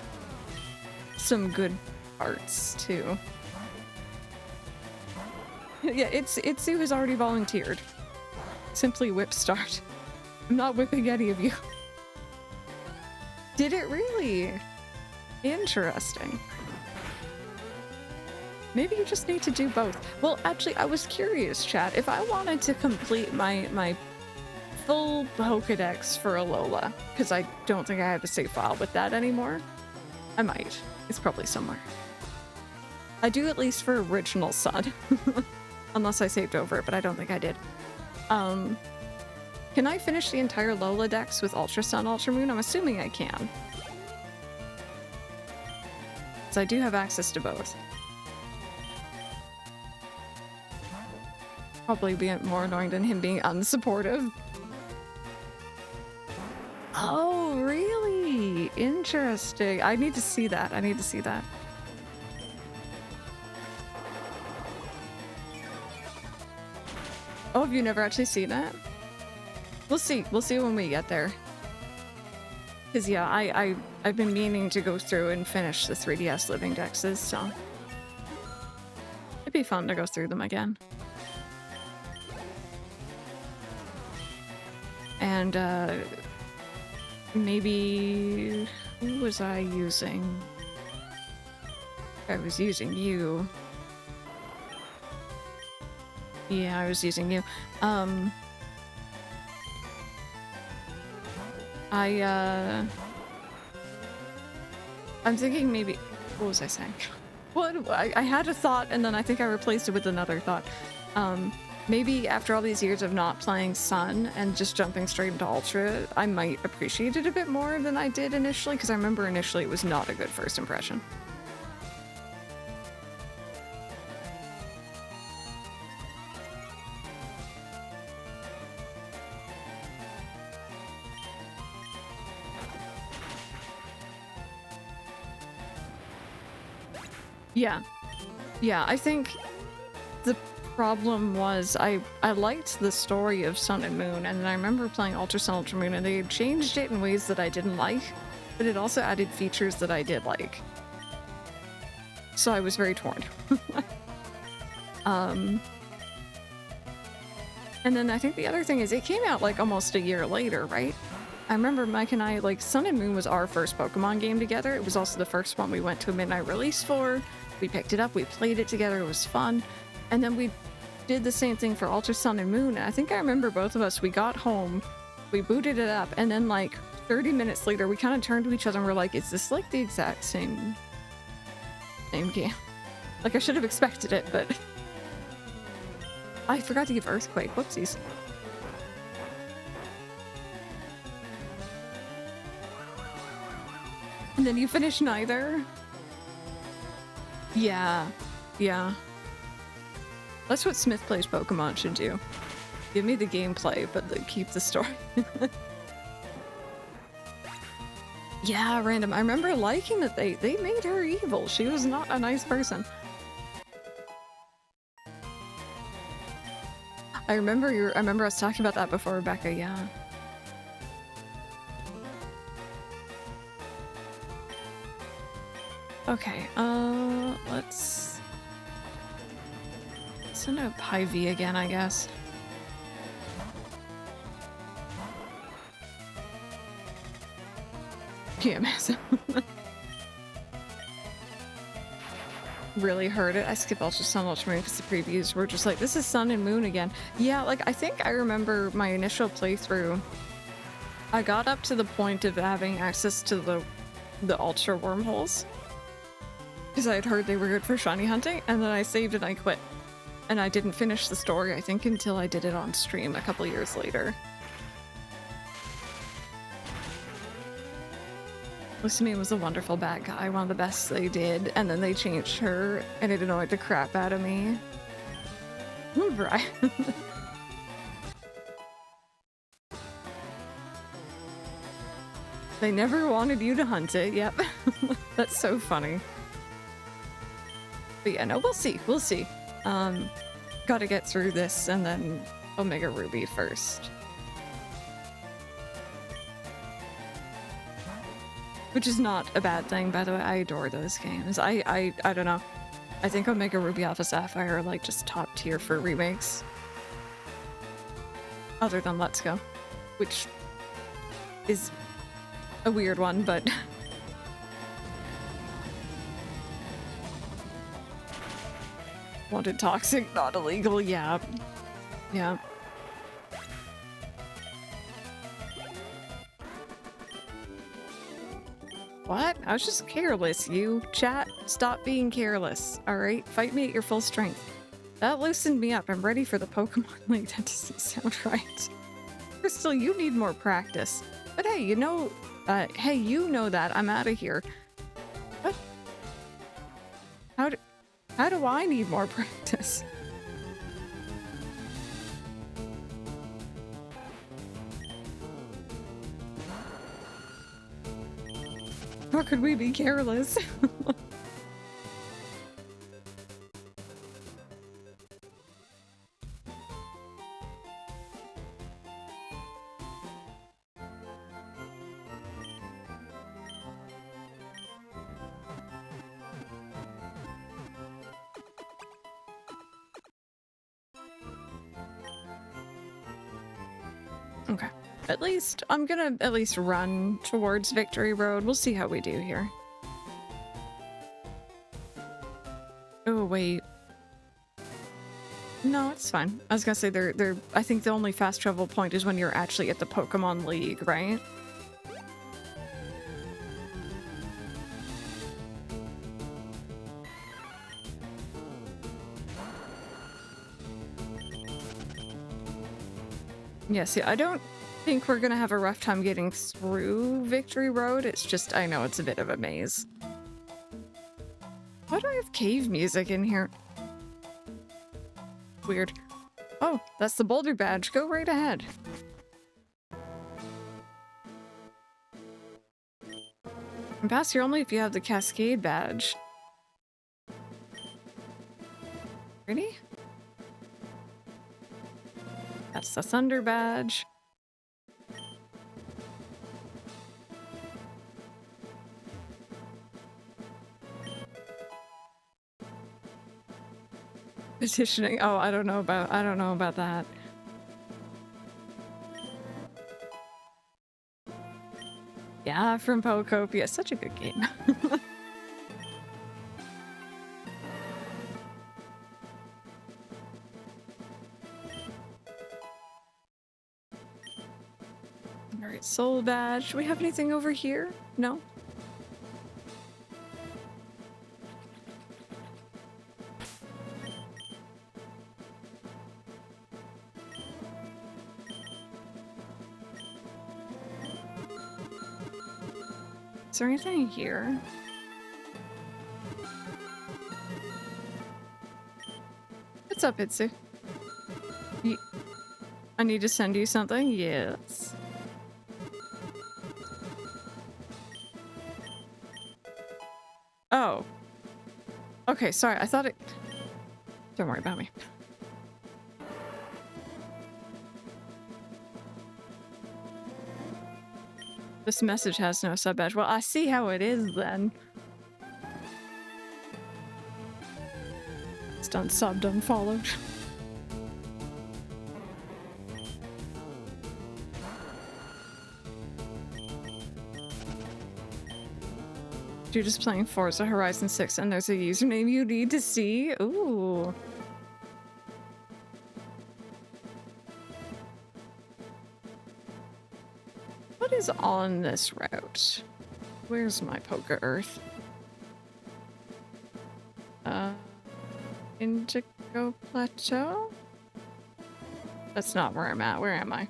good parts too. Yeah, Itsu has already volunteered. Simply whip start. I'm not whipping any of you. Did it really? Interesting. Maybe you just need to do both. Well, actually, I was curious, chat. If I wanted to complete my full Pokedex for Alola, because I don't think I have a save file with that anymore, I might. It's probably somewhere. I do at least for original Sun. Unless I saved over it, but I don't think I did. Can I finish the entire Lola Dex with Ultra Sun, Ultra Moon? I'm assuming I can. So I do have access to both. Probably be more annoying than him being unsupportive. Oh, really? Interesting. I need to see that. I need to see that. Oh, have you never actually seen that? We'll see. We'll see when we get there. Because, yeah, I've been meaning to go through and finish the 3DS living dexes, so... it'd be fun to go through them again. And, maybe... who was I using? I was using you. Yeah, I was using you. I'm thinking maybe... what was I saying? What? I had a thought and then I think I replaced it with another thought. Maybe after all these years of not playing Sun and just jumping straight into Ultra, I might appreciate it a bit more than I did initially, because I remember initially it was not a good first impression. Yeah. Yeah, I think the problem was I liked the story of Sun and Moon, and then I remember playing Ultra Sun, Ultra Moon, and they had changed it in ways that I didn't like, but it also added features that I did like. So I was very torn. And then I think the other thing is it came out like almost a year later, right? I remember Mike and I, like, Sun and Moon was our first Pokemon game together. It was also the first one we went to a midnight release for. We picked it up, we played it together, it was fun. And then we did the same thing for Ultra Sun and Moon. And I think I remember both of us, we got home, we booted it up, and then like 30 minutes later, we kind of turned to each other and we're like, is this like the exact same game? Like, I should have expected it, but... I forgot to give Earthquake, whoopsies. And then you finish neither? Yeah. Yeah. That's what Smith Plays Pokemon should do. Give me the gameplay, but keep the story. Yeah, random. I remember liking that they made her evil. She was not a nice person. I remember us talking about that before, Rebecca, yeah. Okay, let's send out Pivy again, I guess. PMS. Really heard it. I skipped Ultra Sun, Ultra Moon because the previews were just like, this is Sun and Moon again. Yeah, like, I think I remember my initial playthrough. I got up to the point of having access to the Ultra wormholes. Because I had heard they were good for shiny hunting, and then I saved and I quit. And I didn't finish the story, I think, until I did it on stream a couple years later. Lusamine was a wonderful bad guy, one of the best they did, and then they changed her, and it annoyed the crap out of me. Right. They never wanted you to hunt it, yep. That's so funny. But yeah, no, we'll see, we'll see. Gotta get through this, and then Omega Ruby first. Which is not a bad thing, by the way. I adore those games. I don't know. I think Omega Ruby Alpha Sapphire are like just top tier for remakes. other than Let's Go, which is a weird one, but wanted toxic, not illegal. Yeah. Yeah. What? I was just careless, you. Chat, stop being careless, alright? Fight me at your full strength. That loosened me up. I'm ready for the Pokemon League. That doesn't sound right. Crystal, you need more practice. But hey, you know that. I'm out of here. What? How do I need more practice? How could we be careless? Okay. At least, I'm gonna at least run towards Victory Road. We'll see how we do here. Oh, wait. No, it's fine. I was gonna say I think the only fast travel point is when you're actually at the Pokemon League, right? Yeah, see, I don't think we're gonna have a rough time getting through Victory Road. It's just, I know it's a bit of a maze. Why do I have cave music in here? Weird. Oh, that's the boulder badge. Go right ahead. And pass here only if you have the Cascade badge. Ready? That's the Thunder badge. Petitioning. Oh, I don't know about that. Yeah, from Pokopia. Such a good game. Alright, soul badge. Do we have anything over here? No? Is there anything here? What's up, Itsu? I need to send you something? Yes. Oh. Okay, sorry. I thought it... Don't worry about me. This message has no sub badge. Well, I see how it is then. It's done subbed, unfollowed. You're just playing Forza Horizon 6 and there's a username you need to see? Ooh. What is on this route? Where's my Poke Earth? Indigo Plateau? That's not where I'm at. Where am I?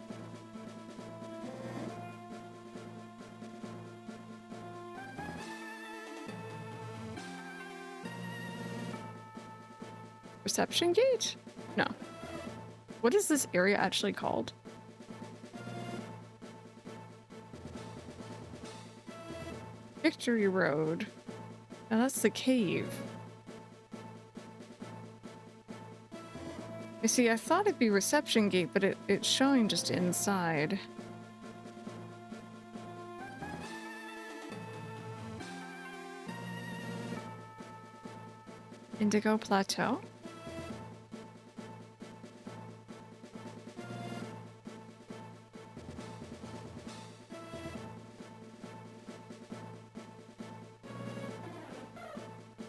Reception gate? No. What is this area actually called? Victory Road. Now that's the cave. You see, I thought it'd be reception gate, but it's showing just inside. Indigo Plateau?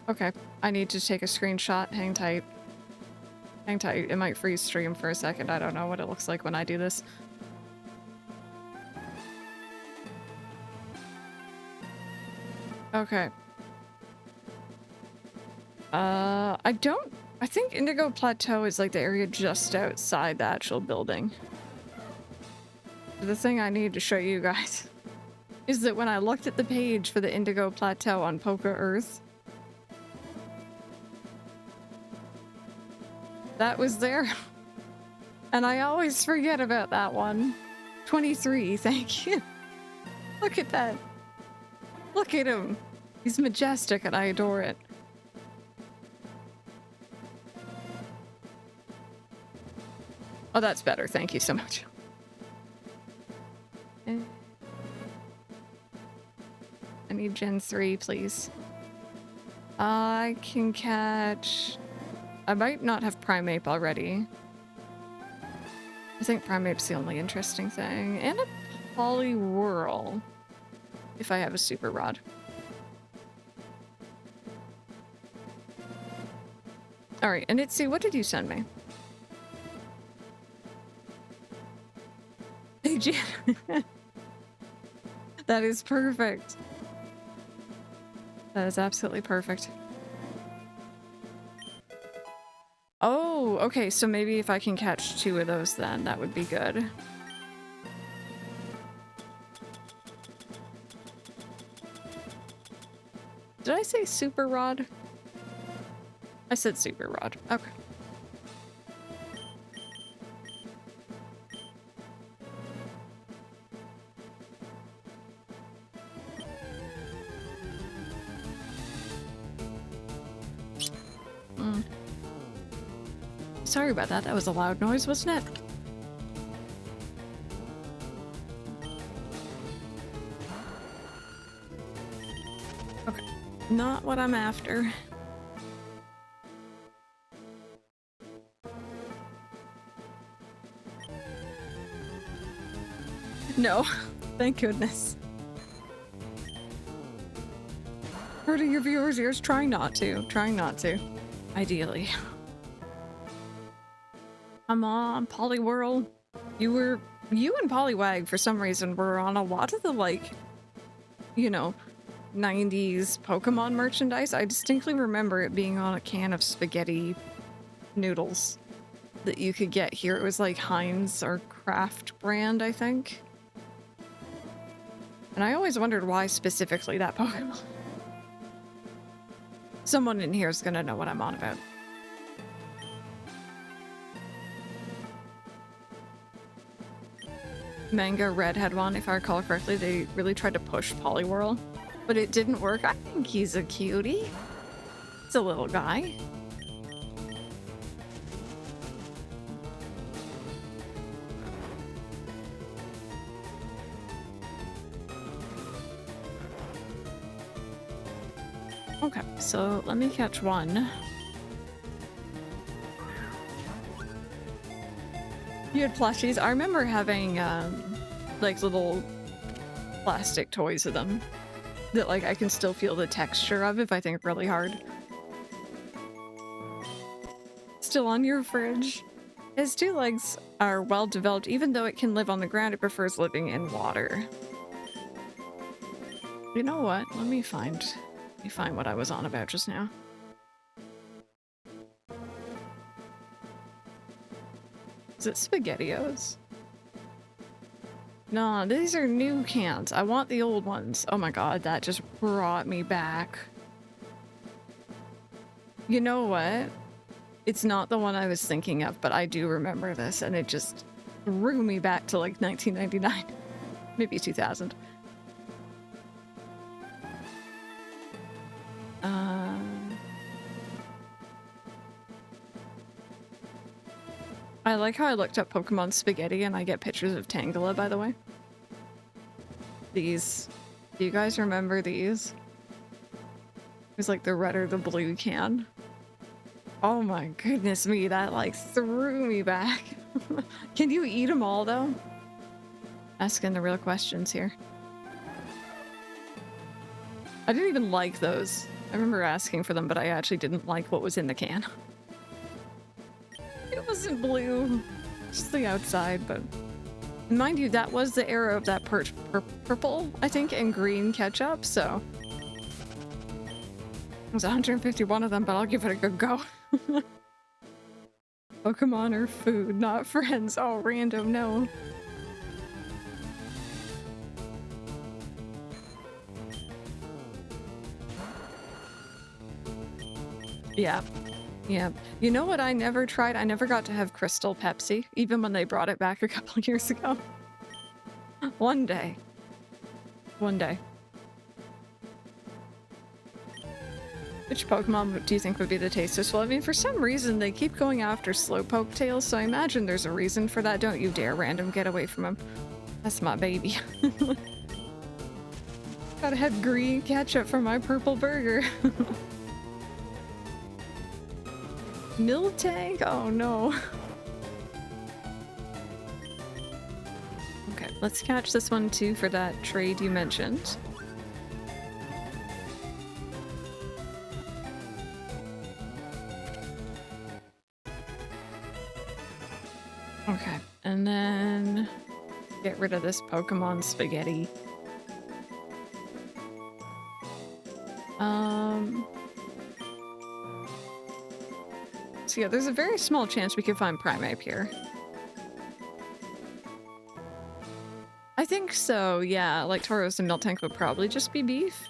Okay, I need to take a screenshot. Hang tight. Hang tight. It might freeze stream for a second. I don't know what it looks like when I do this. Okay. I think Indigo Plateau is like the area just outside the actual building. The thing I need to show you guys is that when I looked at the page for the Indigo Plateau on Poca Earth, that was there. And I always forget about that one. 23, thank you. Look at that. Look at him. He's majestic and I adore it. Oh, that's better. Thank you so much. I need Gen 3, please. I can catch... I might not have Primeape already. I think Primeape's the only interesting thing. And a Poliwhirl. If I have a Super Rod. Alright, and Itzy, what did you send me? Hey, Jan. That is perfect. That is absolutely perfect. Oh, okay, so maybe if I can catch 2 of those then, that would be good. Did I say Super Rod? I said Super Rod. Okay. Sorry about that. That was a loud noise, wasn't it? Okay. Not what I'm after. No. Thank goodness. Hurting your viewers' ears? Trying not to. Trying not to. Ideally. Come on, Poliwhirl. You and Poliwag, for some reason, were on a lot of the, like, you know, 90s Pokemon merchandise. I distinctly remember it being on a can of spaghetti noodles that you could get here. It was like Heinz or Kraft brand, I think. And I always wondered why specifically that Pokemon. Someone in here is gonna know what I'm on about. Manga Red had one, if I recall correctly. They really tried to push Poliwhirl, but it didn't work. I think he's a cutie. He's a little guy. Okay, so let me catch one. You had plushies? I remember having, like, little plastic toys of them that, like, I can still feel the texture of if I think really hard. Still on your fridge? Its 2 legs are well developed. Even though it can live on the ground, it prefers living in water. You know what? Let me find what I was on about just now. Is it SpaghettiOs? No, these are new cans. I want the old ones. Oh my god, that just brought me back. You know what? It's not the one I was thinking of, but I do remember this, and it just threw me back to like 1999. Maybe 2000. I like how I looked up Pokemon Spaghetti and I get pictures of Tangela, by the way. These. Do you guys remember these? It was like the red or the blue can. Oh my goodness me, that like threw me back. Can you eat them all though? Asking the real questions here. I didn't even like those. I remember asking for them, but I actually didn't like what was in the can. It wasn't blue, just the outside, but mind you, that was the era of that purple, I think, and green ketchup, so there's 151 of them, but I'll give it a good go. Pokemon are food, not friends. Oh, random, no. Yeah. Yeah. You know what I never tried? I never got to have Crystal Pepsi, even when they brought it back a couple years ago. One day. One day. Which Pokemon do you think would be the tastiest? Well, I mean, for some reason, they keep going after Slowpoke tails, so I imagine there's a reason for that. Don't you dare, random, get away from him. That's my baby. Gotta have green ketchup for my purple burger. Miltank? Oh no. Okay, let's catch this one too for that trade you mentioned. Okay, and then get rid of this Pokemon spaghetti. So yeah, there's a very small chance we could find Primeape here. I think so, yeah. Like Tauros and Miltank would probably just be beef.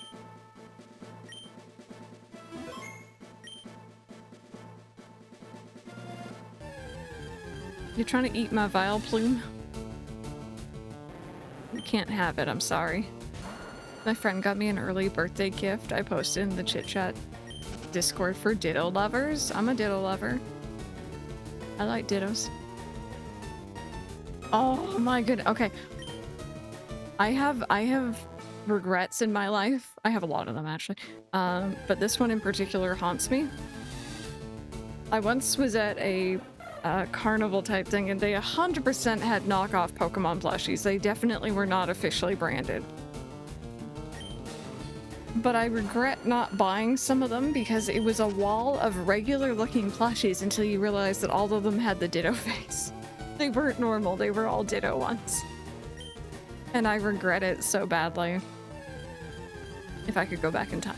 You're trying to eat my Vileplume? You can't have it, I'm sorry. My friend got me an early birthday gift. I posted in the chit chat Discord for Ditto lovers. I'm a Ditto lover. I like Dittos. Oh my goodness. Okay. I have regrets in my life. I have a lot of them actually. But this one in particular haunts me. I once was at a carnival type thing and they 100% had knockoff Pokemon plushies. They definitely were not officially branded. But I regret not buying some of them because it was a wall of regular looking plushies until you realize that all of them had the Ditto face. They weren't normal, they were all Ditto ones. And I regret it so badly. If I could go back in time.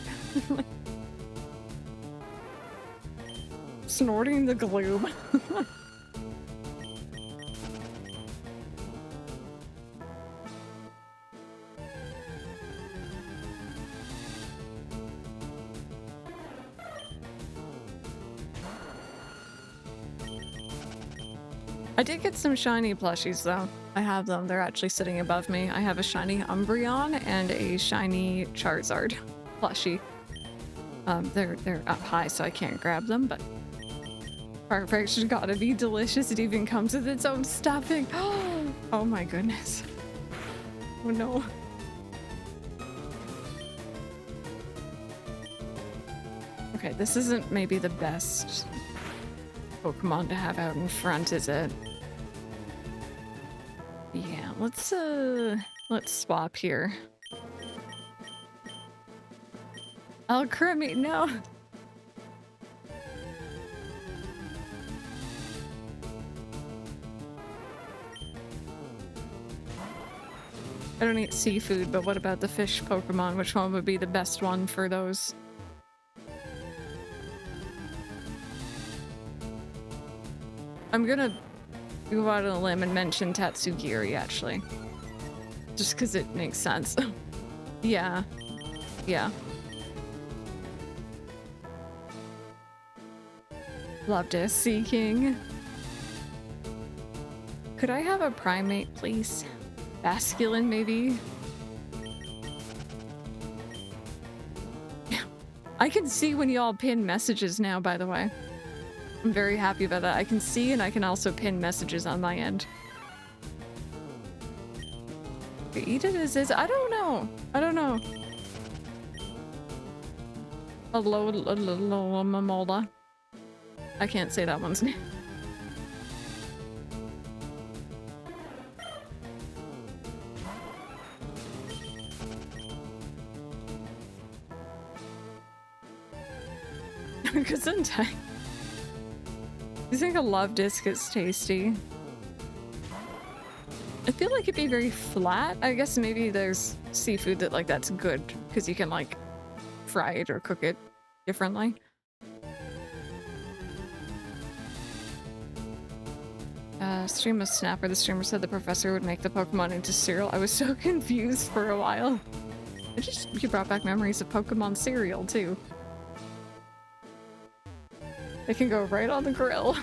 Snorting the gloom. I did get some shiny plushies though. I have them. They're actually sitting above me. I have a shiny Umbreon and a shiny Charizard plushie. They're up high so I can't grab them, but perfect's gotta be delicious. It even comes with its own stuffing. Oh my goodness. Oh no. Okay, this isn't maybe the best Pokemon to have out in front, is it? Yeah, let's swap here. Alcremie, no! I don't eat seafood, but what about the fish Pokemon? Which one would be the best one for those? I'm gonna go out on a limb and mention Tatsugiri, actually. Just because it makes sense. Yeah. Yeah. Loved it. Seeking. Could I have a Primeape, please? Basculin, maybe? I can see when y'all pin messages now, by the way. I'm very happy about that. I can see and I can also pin messages on my end. Eat it as is? I don't know. I don't know. Mamola. I can't say that one's name. Gesundheit. You think a love disc is tasty? I feel like it'd be very flat. I guess maybe there's seafood that like that's good because you can like fry it or cook it differently. Stream of Snapper. The streamer said the professor would make the Pokemon into cereal. I was so confused for a while. You brought back memories of Pokemon cereal too. It can go right on the grill. Do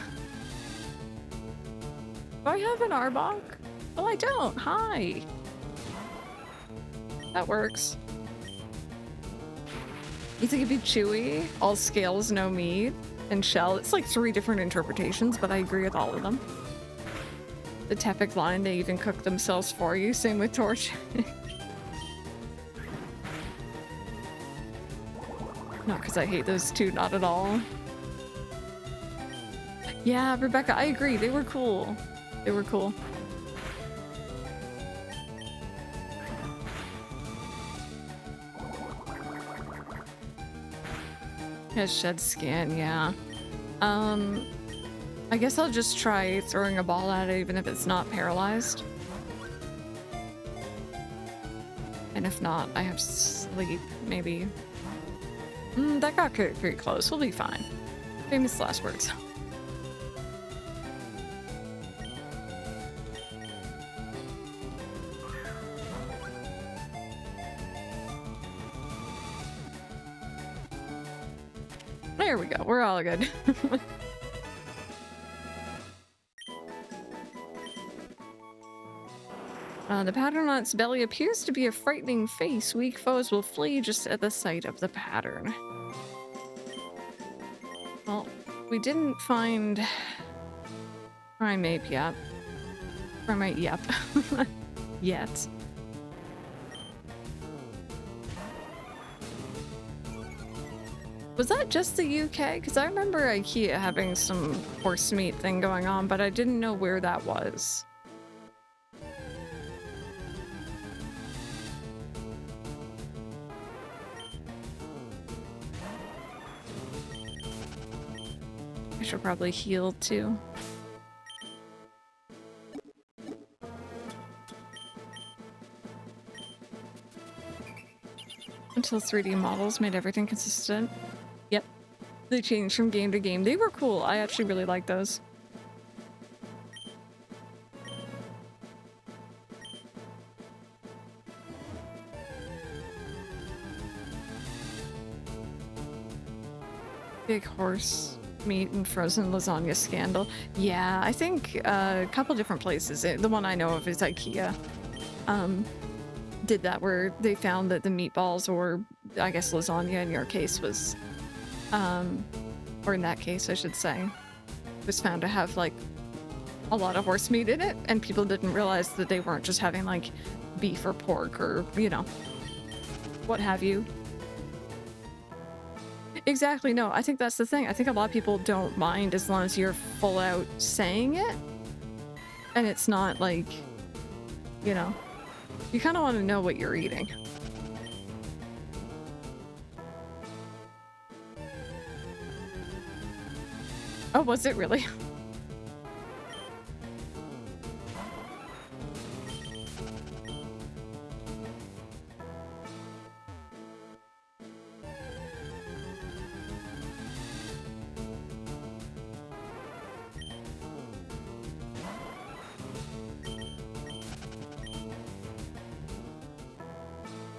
I have an Arbok? Oh, I don't. Hi. That works. You think it'd be chewy? All scales, no meat, and shell. It's like 3 different interpretations, but I agree with all of them. The Tepic line, they even cook themselves for you. Same with Torch. Not because I hate those two, not at all. Yeah, Rebecca, I agree. They were cool. They were cool. Has shed skin, yeah. I guess I'll just try throwing a ball at it even if it's not paralyzed. And if not, I have sleep, maybe. That got pretty close. We'll be fine. Famous last words. There we go. We're all good. The pattern on its belly appears to be a frightening face. Weak foes will flee just at the sight of the pattern. Well, we didn't find Primate yet. Primate, yep. Yet. Was that just the UK? Because I remember IKEA having some horse meat thing going on, but I didn't know where that was. I should probably heal too. Until 3D models made everything consistent. Yep. They changed from game to game. They were cool. I actually really like those. Big horse meat and frozen lasagna scandal. Yeah, I think a couple different places. The one I know of is IKEA. Did that where they found that the meatballs, or I guess lasagna in your case, was or in that case I should say, was found to have like a lot of horse meat in it, and people didn't realize that they weren't just having like beef or pork or, you know, what have you. Exactly, no, I think that's the thing. I think a lot of people don't mind as long as you're full out saying it and it's not like, you know, you kind of want to know what you're eating. Oh, was it really?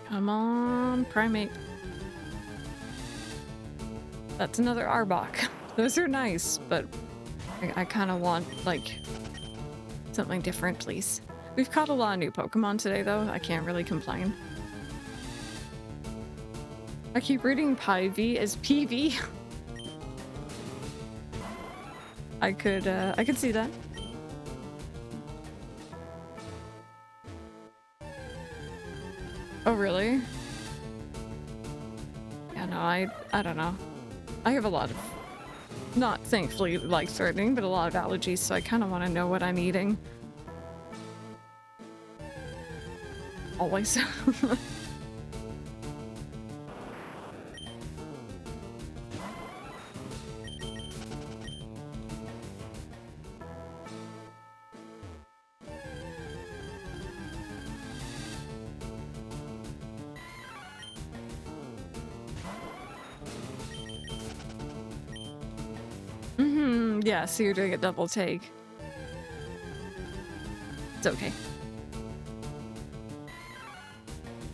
Come on, Primate. That's another Arbok. Those are nice, but I kind of want, like, something different, please. We've caught a lot of new Pokemon today, though. I can't really complain. I keep reading Pivy as PV. I could see that. Oh, really? Yeah, no, I don't know. I have a lot of, not thankfully life-threatening, but a lot of allergies, so I kind of want to know what I'm eating. Always. Yeah, so you're doing a double take. It's okay.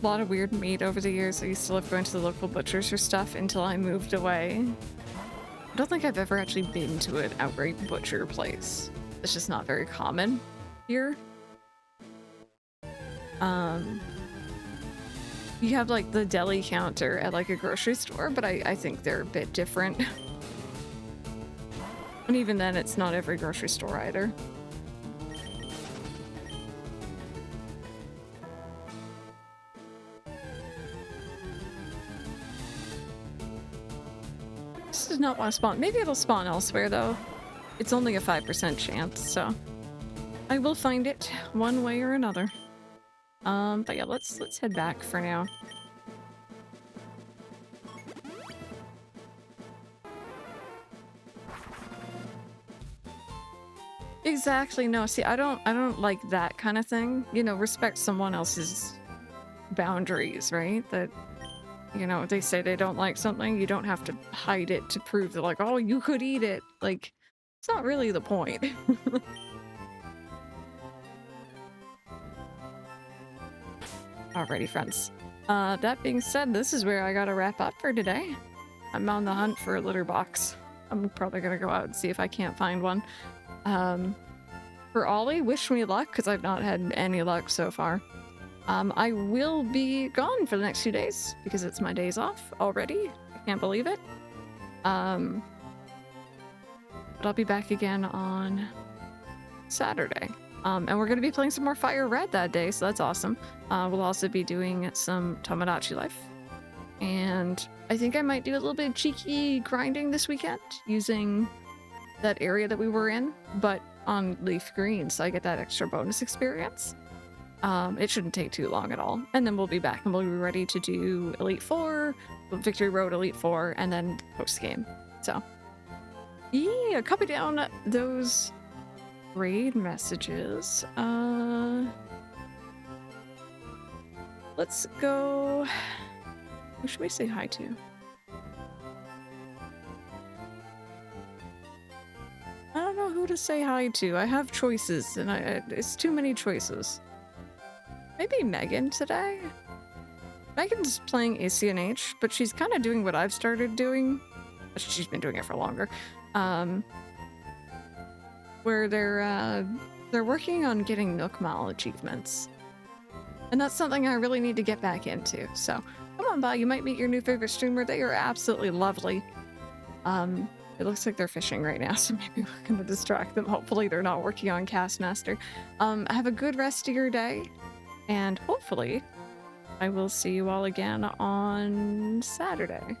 A lot of weird meat over the years. I used to love going to the local butchers for stuff until I moved away. I don't think I've ever actually been to an outright butcher place. It's just not very common here. You have like the deli counter at like a grocery store, but I think they're a bit different. And even then, it's not every grocery store either. This does not want to spawn. Maybe it'll spawn elsewhere though. It's only a 5% chance, so I will find it one way or another. But yeah, let's head back for now. Exactly. No, see, I don't like that kind of thing. You know, respect someone else's boundaries, right? That, you know, they say they don't like something, you don't have to hide it to prove that, like, oh, you could eat it. Like, it's not really the point. Alrighty, friends. That being said, this is where I gotta wrap up for today. I'm on the hunt for a litter box. I'm probably gonna go out and see if I can't find one. For Ollie, wish me luck, because I've not had any luck so far. I will be gone for the next few days, because it's my days off already. I can't believe it. But I'll be back again on Saturday. And we're going to be playing some more FireRed that day, so that's awesome. We'll also be doing some Tomodachi Life. And I think I might do a little bit of cheeky grinding this weekend, using that area that we were in, but on LeafGreen, so I get that extra bonus experience. It shouldn't take too long at all. And then we'll be back and we'll be ready to do Elite 4, Victory Road Elite 4, and then post-game. So, yeah, copy down those raid messages. Let's go. Who should we say hi to? I don't know who to say hi to. I have choices, and it's too many choices. Maybe Megan today? Megan's playing ACNH, but she's kind of doing what I've started doing. She's been doing it for longer. Where they're working on getting Nook Mile achievements. And that's something I really need to get back into. So come on by, you might meet your new favorite streamer. They are absolutely lovely. It looks like they're fishing right now, so maybe we're gonna distract them. Hopefully they're not working on Castmaster. Have a good rest of your day, and hopefully I will see you all again on Saturday.